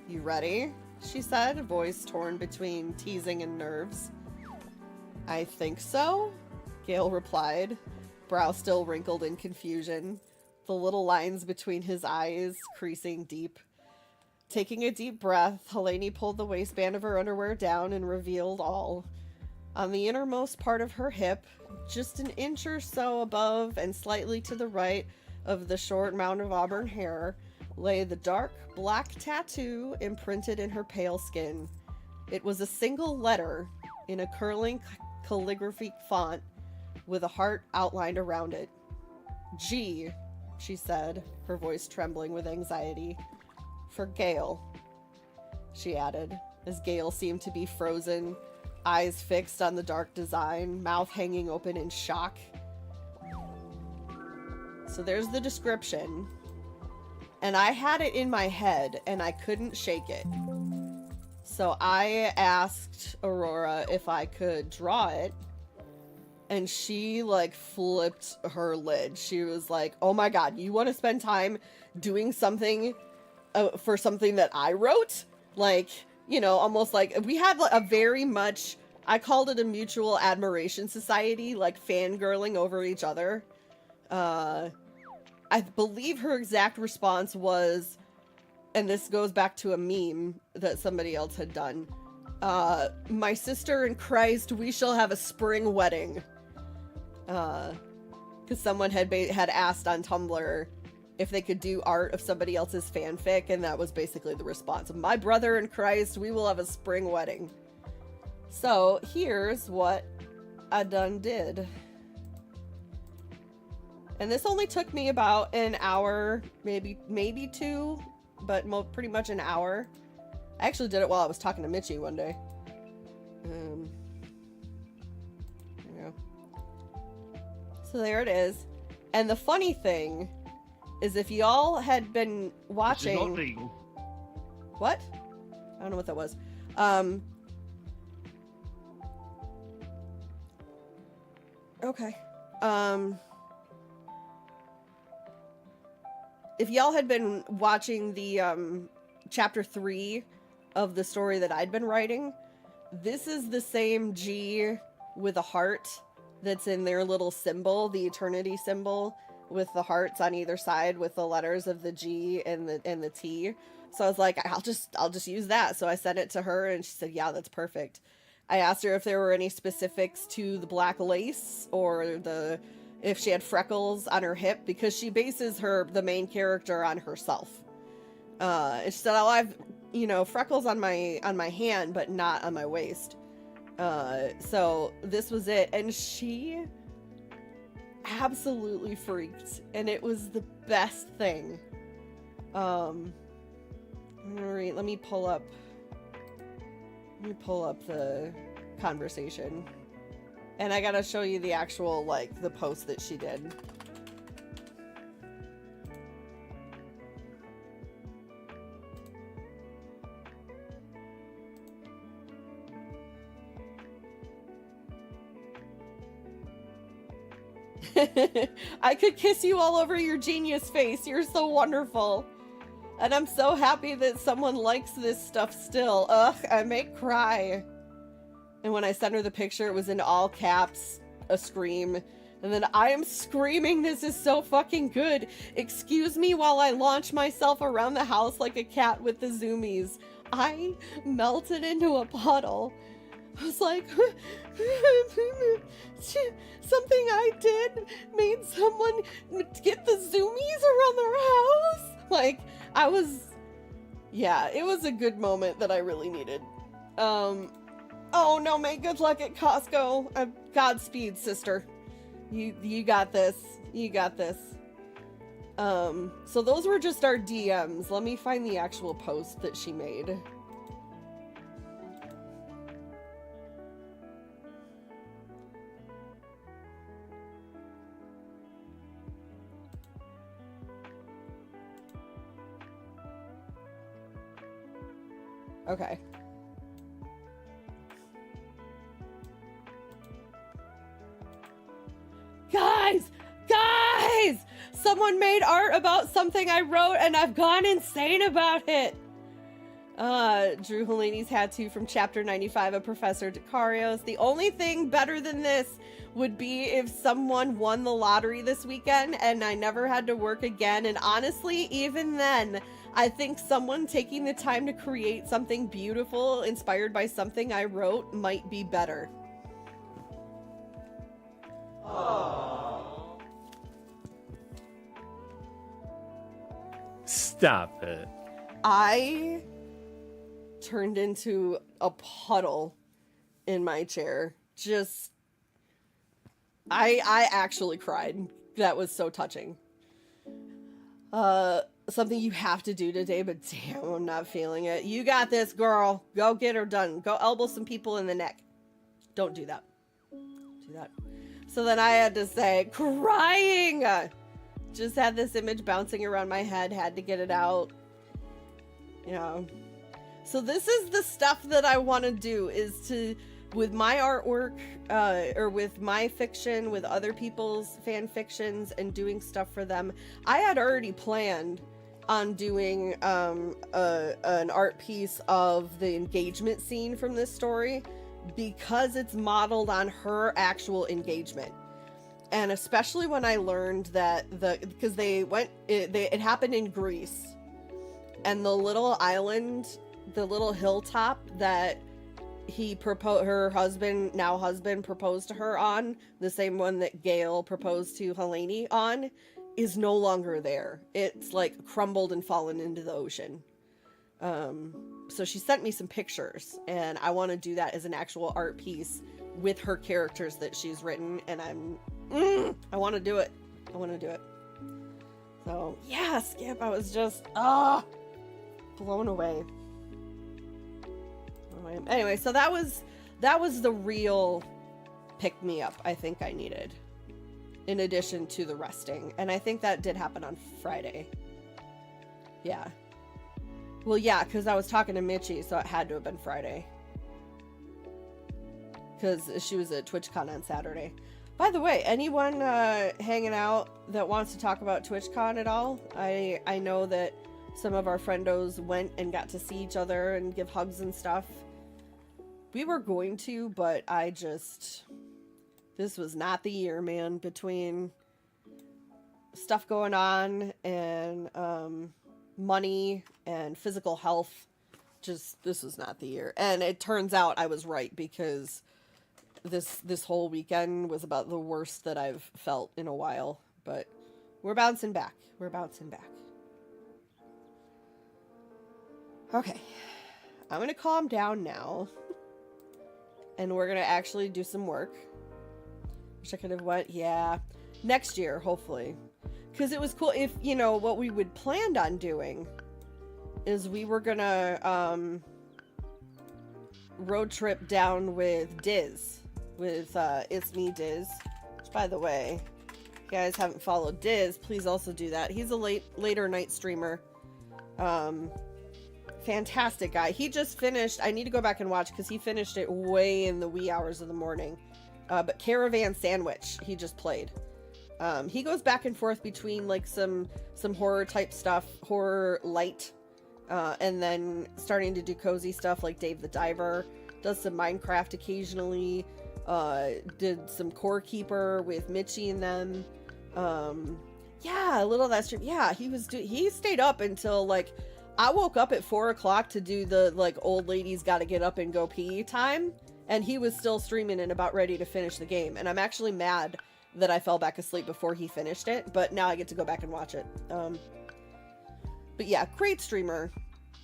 S7: You ready? She said, voice torn between teasing and nerves. I think so, Gail replied, brow still wrinkled in confusion, the little lines between his eyes creasing deep. Taking a deep breath, Helene pulled the waistband of her underwear down and revealed all. On the innermost part of her hip, just an inch or so above and slightly to the right of the short mound of auburn hair, lay the dark black tattoo imprinted in her pale skin. It was a single letter in a curling calligraphic font with a heart outlined around it. G, she said, her voice trembling with anxiety. For Gail, she added, as Gail seemed to be frozen, eyes fixed on the dark design, mouth hanging open in shock. So there's the description. And I had it in my head, and I couldn't shake it. So I asked Aurora if I could draw it, and she, like, flipped her lid. She was like, oh my god, you want to spend time doing something for something that I wrote? Like, you know, almost like, we had a very much, I called it a mutual admiration society, like fangirling over each other. I believe her exact response was, and this goes back to a meme that somebody else had done. My sister in Christ, we shall have a spring wedding. Because someone had asked on Tumblr if they could do art of somebody else's fanfic, and that was basically the response. My brother in Christ, we will have a spring wedding. So here's what I done did. And this only took me about an hour, maybe two, but pretty much an hour. I actually did it while I was talking to Mitchie one day. Yeah. So there it is. And the funny thing is, if y'all had been watching...
S9: This is not legal.
S7: What? I don't know what that was. Okay. If y'all had been watching the chapter 3 of the story that I'd been writing, this is the same G with a heart that's in their little symbol, the eternity symbol, with the hearts on either side with the letters of the G and the T. So I was like, I'll just use that. So I sent it to her and she said, yeah, that's perfect. I asked her if there were any specifics to the black lace or if she had freckles on her hip, because she bases the main character on herself. And she said, oh, I've, freckles on my hand, but not on my waist. So this was it. And she absolutely freaked, and it was the best thing. Let me pull up the conversation, and I gotta show you the actual, like, the post that she did. I could kiss you all over your genius face. You're so wonderful. And I'm so happy that someone likes this stuff still. Ugh, I may cry. And when I sent her the picture, it was in all caps, a scream. And then I am screaming, this is so fucking good. Excuse me while I launch myself around the house like a cat with the zoomies. I melted into a puddle. I was like, something I did made someone get the zoomies around their house. Like, yeah, it was a good moment that I really needed. Oh no, May, good luck at Costco. Godspeed, sister. You got this. You got this. So those were just our DMs. Let me find the actual post that she made. Okay. Guys! Someone made art about something I wrote and I've gone insane about it. Drew Heleni's tattoo from chapter 95 of Professor Decarios. The only thing better than this would be if someone won the lottery this weekend and I never had to work again. And honestly, even then, I think someone taking the time to create something beautiful inspired by something I wrote might be better.
S12: Aww. Stop it.
S7: I turned into a puddle in my chair. I actually cried. That was so touching. Something you have to do today, but damn, I'm not feeling it. You got this, girl. Go get her done. Go elbow some people in the neck. Don't do that. Do that. So then I had to say, crying. Just had this image bouncing around my head. Had to get it out. Yeah. So this is the stuff that I want to do, is to, with my artwork, or with my fiction, with other people's fan fictions and doing stuff for them. I had already planned on doing an art piece of the engagement scene from this story, because it's modeled on her actual engagement. And especially when I learned that because it happened in Greece, and the little island, the little hilltop that her now husband proposed to her on, the same one that Gail proposed to Helene on, is no longer there. It's like crumbled and fallen into the ocean. So she sent me some pictures, and I want to do that as an actual art piece with her characters that she's written, and I want to do it. I want to do it. So yeah, Skip, I was just blown away. Anyway, so that was the real pick me up I think I needed, in addition to the resting. And I think that did happen on Friday. Yeah. Well, yeah, because I was talking to Mitchie, so it had to have been Friday. Because she was at TwitchCon on Saturday. By the way, anyone hanging out that wants to talk about TwitchCon at all? I know that some of our friendos went and got to see each other and give hugs and stuff. We were going to, but This was not the year, man. Between stuff going on and money and physical health, just this was not the year. And it turns out I was right, because this whole weekend was about the worst that I've felt in a while. But we're bouncing back. We're bouncing back. Okay. I'm going to calm down now. And we're going to actually do some work. Wish I could have went, yeah. Next year, hopefully. Because it was cool if, you know, what we would planned on doing is we were going to road trip down with Diz. With It's Me Diz. Which, by the way, if you guys haven't followed Diz, please also do that. He's a later night streamer. Fantastic guy. He just finished, I need to go back and watch because he finished it way in the wee hours of the morning. But Caravan Sandwich, he just played. He goes back and forth between like some horror type stuff, horror light, and then starting to do cozy stuff like Dave the Diver. Does some Minecraft occasionally. Did some Core Keeper with Mitchie and them. Yeah, a little of that stream. Yeah, he stayed up until like, I woke up at 4 o'clock to do the like old ladies gotta get up and go pee time, and he was still streaming and about ready to finish the game. And I'm actually mad that I fell back asleep before he finished it, but now I get to go back and watch it. But yeah, great streamer,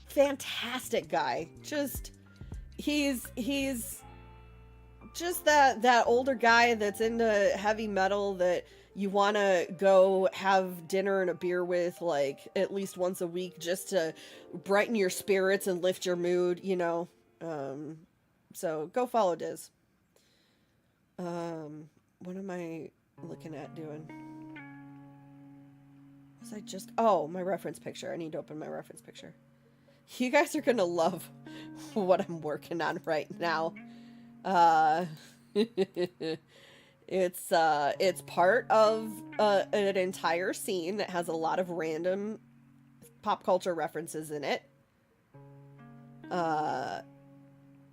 S7: fantastic guy. Just he's just that older guy that's into heavy metal that you want to go have dinner and a beer with like at least once a week just to brighten your spirits and lift your mood, you know. So go follow Diz. What am I looking at doing? Was I just... Oh, my reference picture. I need to open my reference picture. You guys are going to love what I'm working on right now. It's part of an entire scene that has a lot of random pop culture references in it. And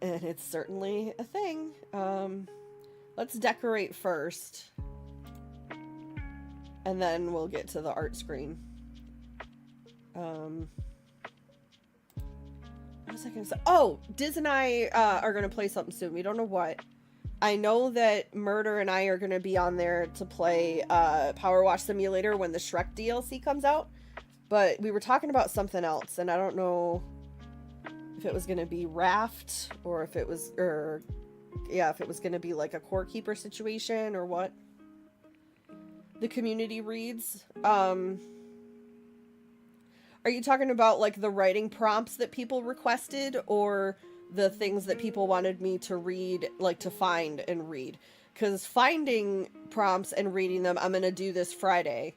S7: it's certainly a thing. Let's decorate first. And then we'll get to the art screen. What was I gonna say? Oh, Diz and I are gonna play something soon. We don't know what. I know that Murder and I are going to be on there to play Power Wash Simulator when the Shrek DLC comes out. But we were talking about something else, and I don't know if it was going to be Raft or if it was, if it was going to be like a Core Keeper situation or what. The community reads. Are you talking about like the writing prompts that people requested, or the things that people wanted me to read, like to find and read? Because finding prompts and reading them, I'm going to do this Friday.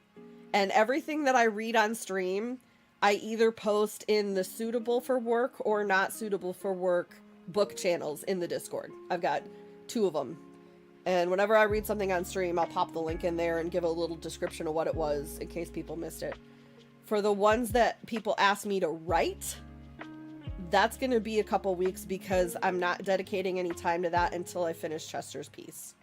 S7: And everything that I read on stream, I either post in the suitable for work or not suitable for work book channels in the Discord. I've got 2 of them. And whenever I read something on stream, I'll pop the link in there and give a little description of what it was in case people missed it. For the ones that people ask me to write, that's going to be a couple weeks because I'm not dedicating any time to that until I finish Chester's piece.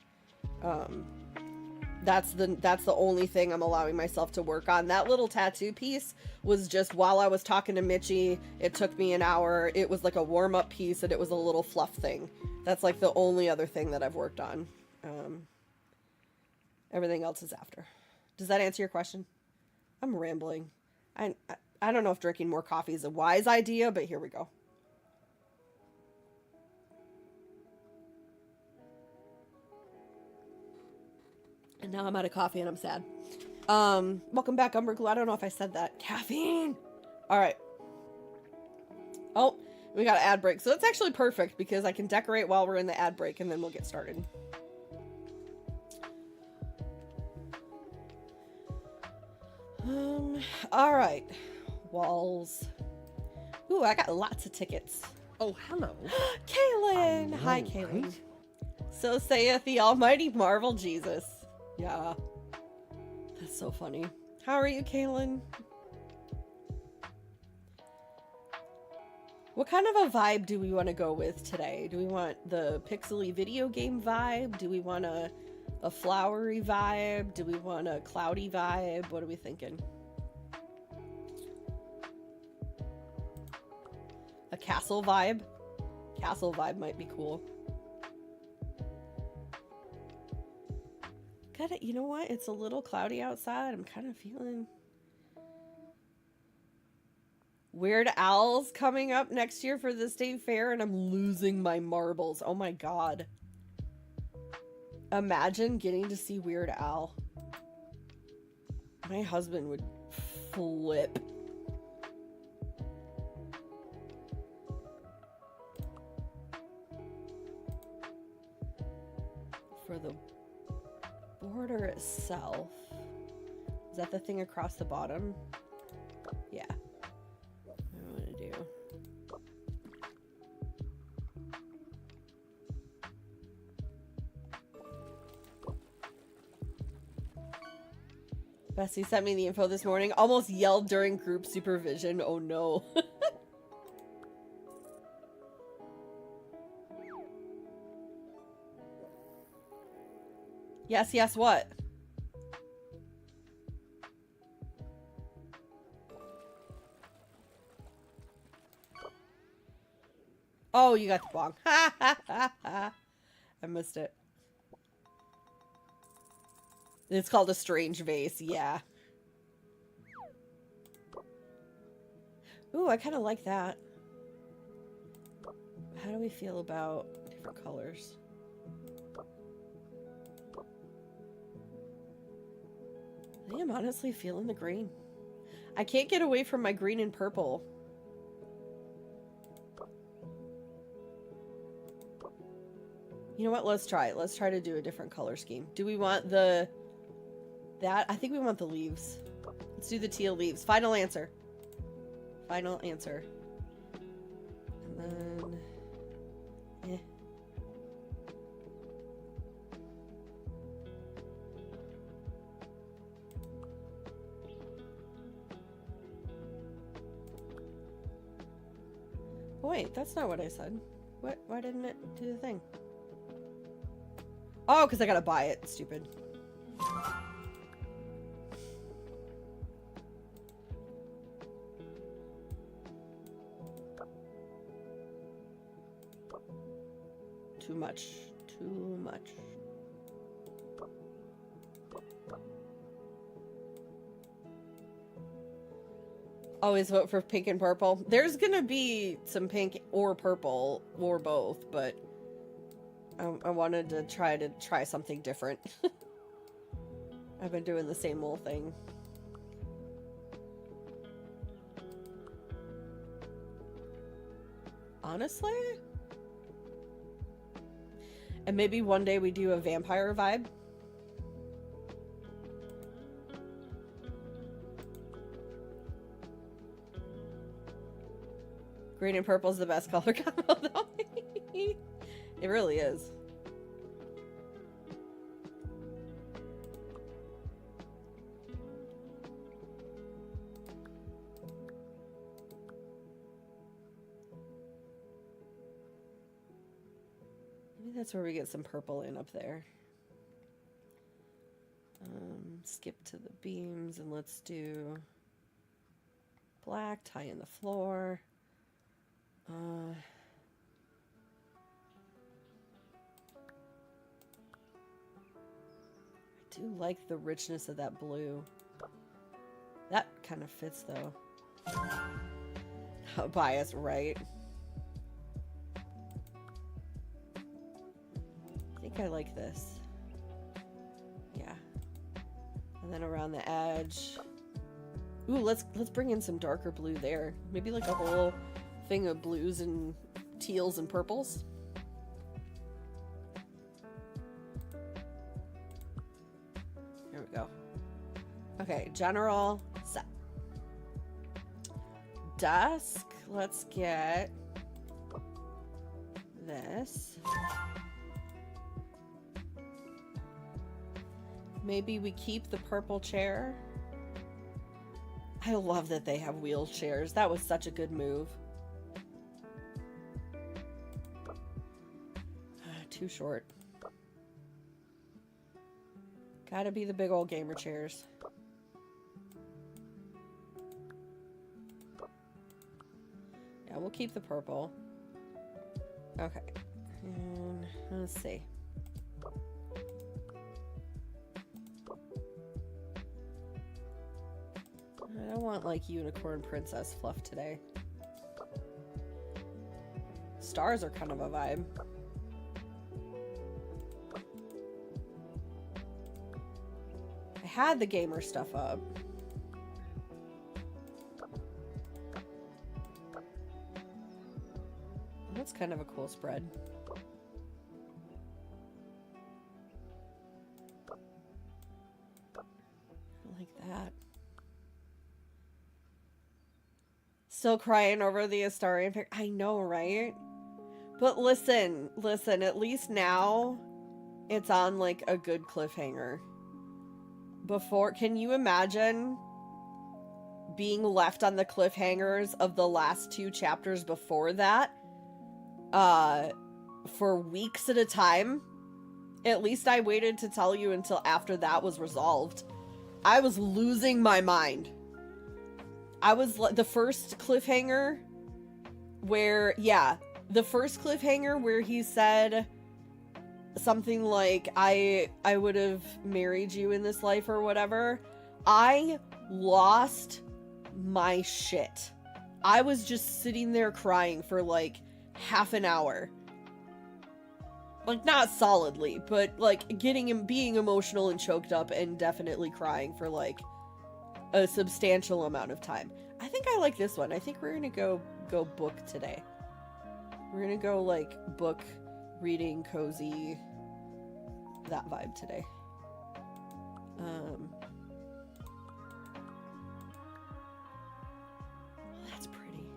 S7: That's the only thing I'm allowing myself to work on. That little tattoo piece was just while I was talking to Mitchie. It took me an hour. It was like a warm-up piece, and it was a little fluff thing. That's like the only other thing that I've worked on. Everything else is after. Does that answer your question? I'm rambling. I don't know if drinking more coffee is a wise idea, but here we go. And now I'm out of coffee and I'm sad. Welcome back, Umberglue. I don't know if I said that. Caffeine! Alright. Oh, we got an ad break. So that's actually perfect because I can decorate while we're in the ad break and then we'll get started. Alright. Walls. Ooh, I got lots of tickets.
S11: Oh, hello.
S7: Kaylin! Hi, Kaylin. Right? So saith the almighty Marvel Jesus. Yeah. That's so funny. How are you, Kaylin? What kind of a vibe do we want to go with today? Do we want the pixely video game vibe? Do we want to a flowery vibe? Do we want a cloudy vibe? What are we thinking? A castle vibe? Castle vibe might be cool. You know what? It's a little cloudy outside. I'm kind of feeling... Weird Al's coming up next year for the state fair, and I'm losing my marbles. Oh my god. Imagine getting to see Weird Al. My husband would flip. For the border itself, is that the thing across the bottom? Yeah. I'm gonna do. Bessie sent me the info this morning. Almost yelled during group supervision. Oh no. Yes, yes, what? Oh, you got the bong. Ha ha ha ha. I missed it. It's called a strange vase, yeah. Ooh, I kind of like that. How do we feel about different colors? I think I'm honestly feeling the green. I can't get away from my green and purple. You know what? Let's try it. Let's try to do a different color scheme. Do we want that? I think we want the leaves. Let's do the teal leaves. Final answer. Final answer. And then... eh. Oh, wait, that's not what I said. What? Why didn't it do the thing? Oh, because I gotta buy it. Stupid. Too much. Too much. Always vote for pink and purple. There's gonna be some pink or purple or both, but I wanted to try something different. I've been doing the same old thing. Honestly? And maybe one day we do a vampire vibe. Green and purple is the best color combo, though. It really is. Maybe that's where we get some purple in up there. Skip to the beams and let's do black, tie in the floor. I do like the richness of that blue. That kind of fits though. Bias, right? I think I like this. Yeah. And then around the edge. Ooh, let's bring in some darker blue there. Maybe like a whole thing of blues and teals and purples. Here we go. Okay, general set. Dusk, let's get this. Maybe we keep the purple chair. I love that they have wheelchairs. That was such a good move. Too short. Gotta be the big old gamer chairs. Yeah, we'll keep the purple. Okay. And let's see. I don't want like unicorn princess fluff today. Stars are kind of a vibe. I had the gamer stuff up. That's kind of a cool spread. I like that. Still crying over the Astarion pic. I know, right? But listen, at least now it's on like a good cliffhanger. Before, can you imagine being left on the cliffhangers of the last 2 chapters before that? For weeks at a time? At least I waited to tell you until after that was resolved. I was losing my mind. I was the first cliffhanger where, yeah, the first cliffhanger where he said something like, I would have married you in this life or whatever. I lost my shit. I was just sitting there crying for like half an hour. Like, not solidly, but like being emotional and choked up and definitely crying for like a substantial amount of time. I think I like this one. I think we're gonna go book today. We're gonna go like book, reading, cozy, that vibe today. That's pretty.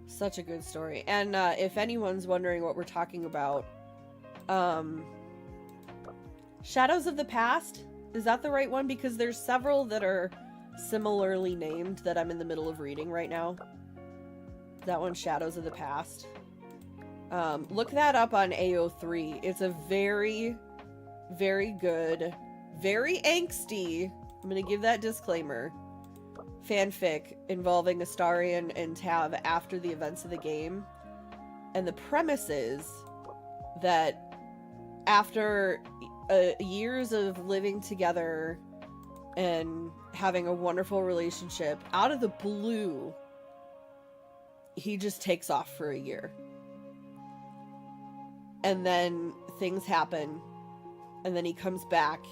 S7: Such a good story. And if anyone's wondering what we're talking about, Shadows of the Past, is that the right one? Because there's several that are similarly named that I'm in the middle of reading right now. That one, Shadows of the Past. Look that up on AO3. It's a very, very good, very angsty, I'm gonna give that disclaimer, fanfic involving Astarion and Tav after the events of the game. And the premise is that after years of living together and having a wonderful relationship, out of the blue, he just takes off for a year. And then things happen, and then he comes back,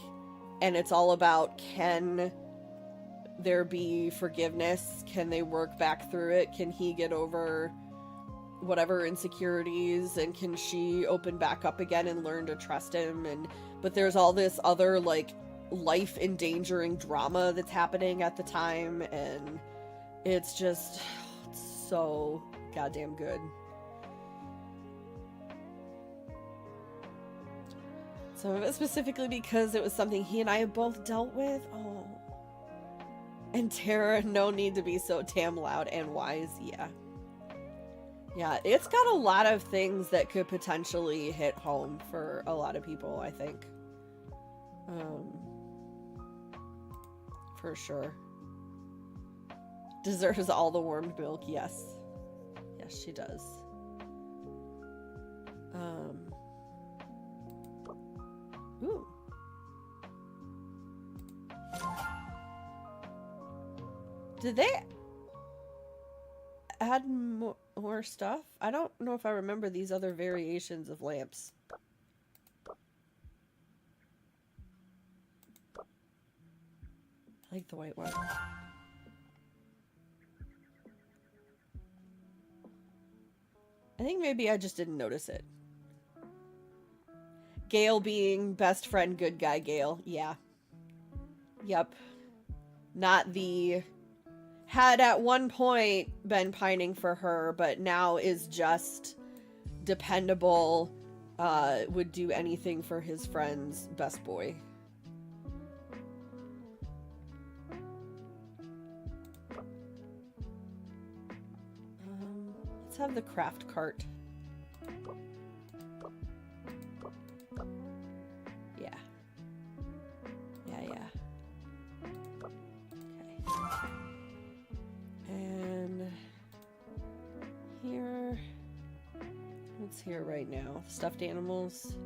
S7: and it's all about, can there be forgiveness? Can they work back through it? Can he get over whatever insecurities, and can she open back up again and learn to trust him? But there's all this other like life endangering drama that's happening at the time, and it's just so goddamn good. Some of it specifically because it was something he and I have both dealt with. Oh. And Tara, no need to be so damn loud and wise. Yeah. Yeah, it's got a lot of things that could potentially hit home for a lot of people, I think. For sure. Deserves all the warmed milk, yes. Yes, she does. Ooh. Did they add more stuff? I don't know if I remember these other variations of lamps. I like the white one. I think maybe I just didn't notice it. Gale being best friend, good guy Gale. Yeah. Yep. Not the... Had at one point been pining for her, but now is just dependable, would do anything for his friend's best boy. Let's have the craft cart. What's here right now? Stuffed animals.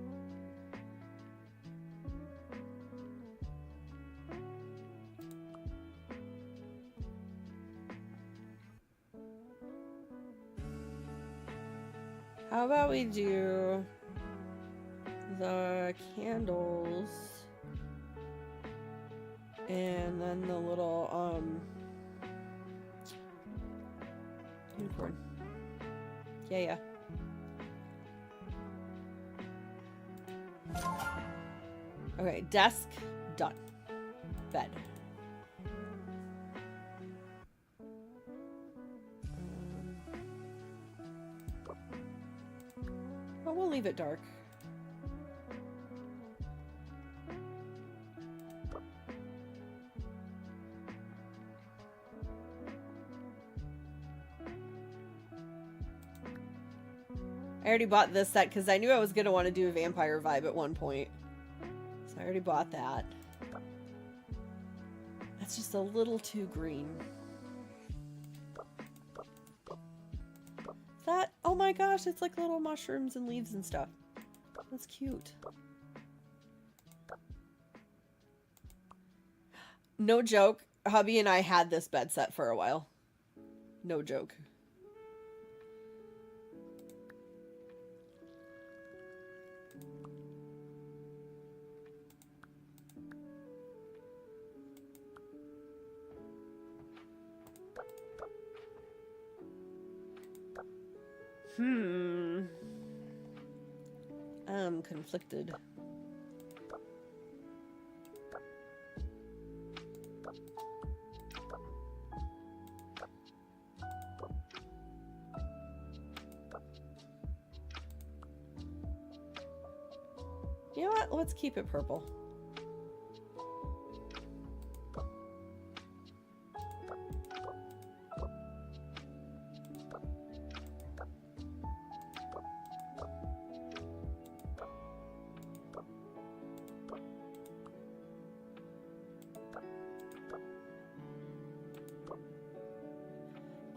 S7: How about we do the candles and then the little unicorn. Yeah. Okay, desk done. Bed. Well, we'll leave it dark. I already bought this set because I knew I was going to want to do a vampire vibe at one point. So I already bought that. That's just a little too green. That, oh my gosh, it's like little mushrooms and leaves and stuff. That's cute. No joke, hubby and I had this bed set for a while. No joke. I'm conflicted. You know what? Let's keep it purple.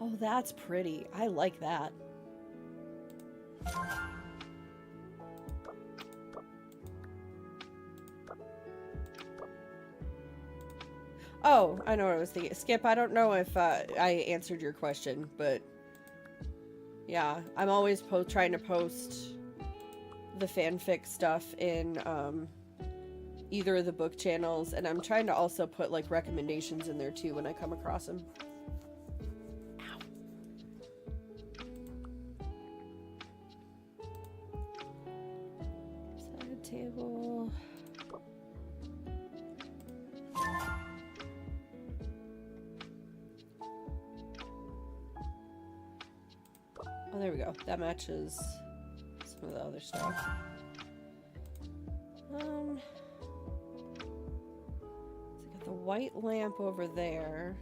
S7: Oh, that's pretty. I like that. Oh, I know what I was thinking. Skip, I don't know if I answered your question, but yeah, I'm always trying to post the fanfic stuff in either of the book channels, and I'm trying to also put like recommendations in there too when I come across them. Side table. Oh, there we go. That matches some of the other stuff. So I got the white lamp over there.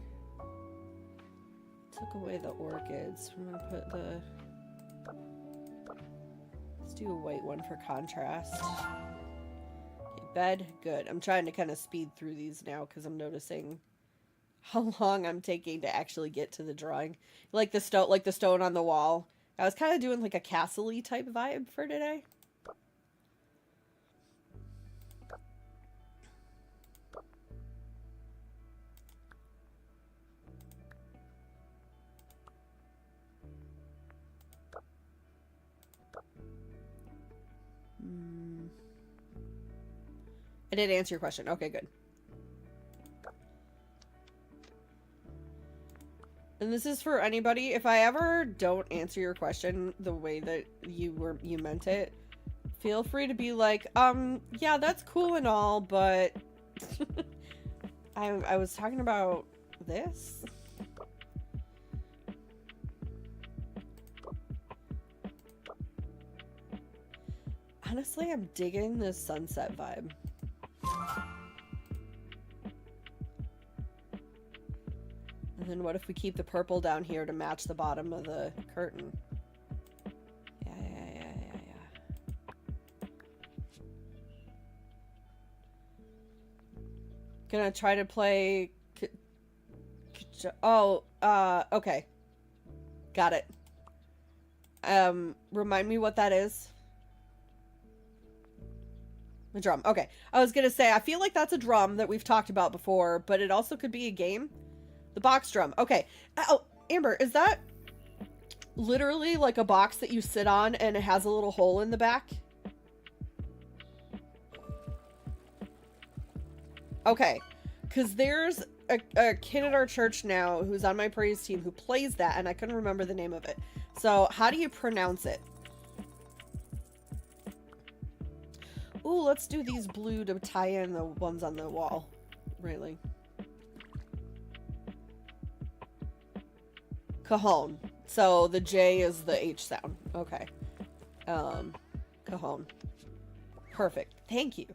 S7: Took away the orchids. I'm gonna put the... Let's do a white one for contrast. Okay, bed, good. I'm trying to kind of speed through these now because I'm noticing how long I'm taking to actually get to the drawing. Like the stone on the wall. I was kind of doing like a castle-y type vibe for today. I did answer your question. Okay, good. And this is for anybody. If I ever don't answer your question the way that you meant it, feel free to be like, yeah, that's cool and all, but I was talking about this. Honestly, I'm digging this sunset vibe. And then what if we keep the purple down here to match the bottom of the curtain? Yeah. Gonna try to play... Oh, okay. Got it. Remind me what that is. The drum. Okay. I was gonna say, I feel like that's a drum that we've talked about before, but it also could be a game. The box drum. Okay. Oh, Amber, is that literally like a box that you sit on and it has a little hole in the back? Okay. Because there's a kid at our church now who's on my praise team who plays that, and I couldn't remember the name of it. So, how do you pronounce it? Ooh, let's do these blue to tie in the ones on the wall. Really. Cajon. So the J is the H sound. Okay. Cajon. Perfect. Thank you.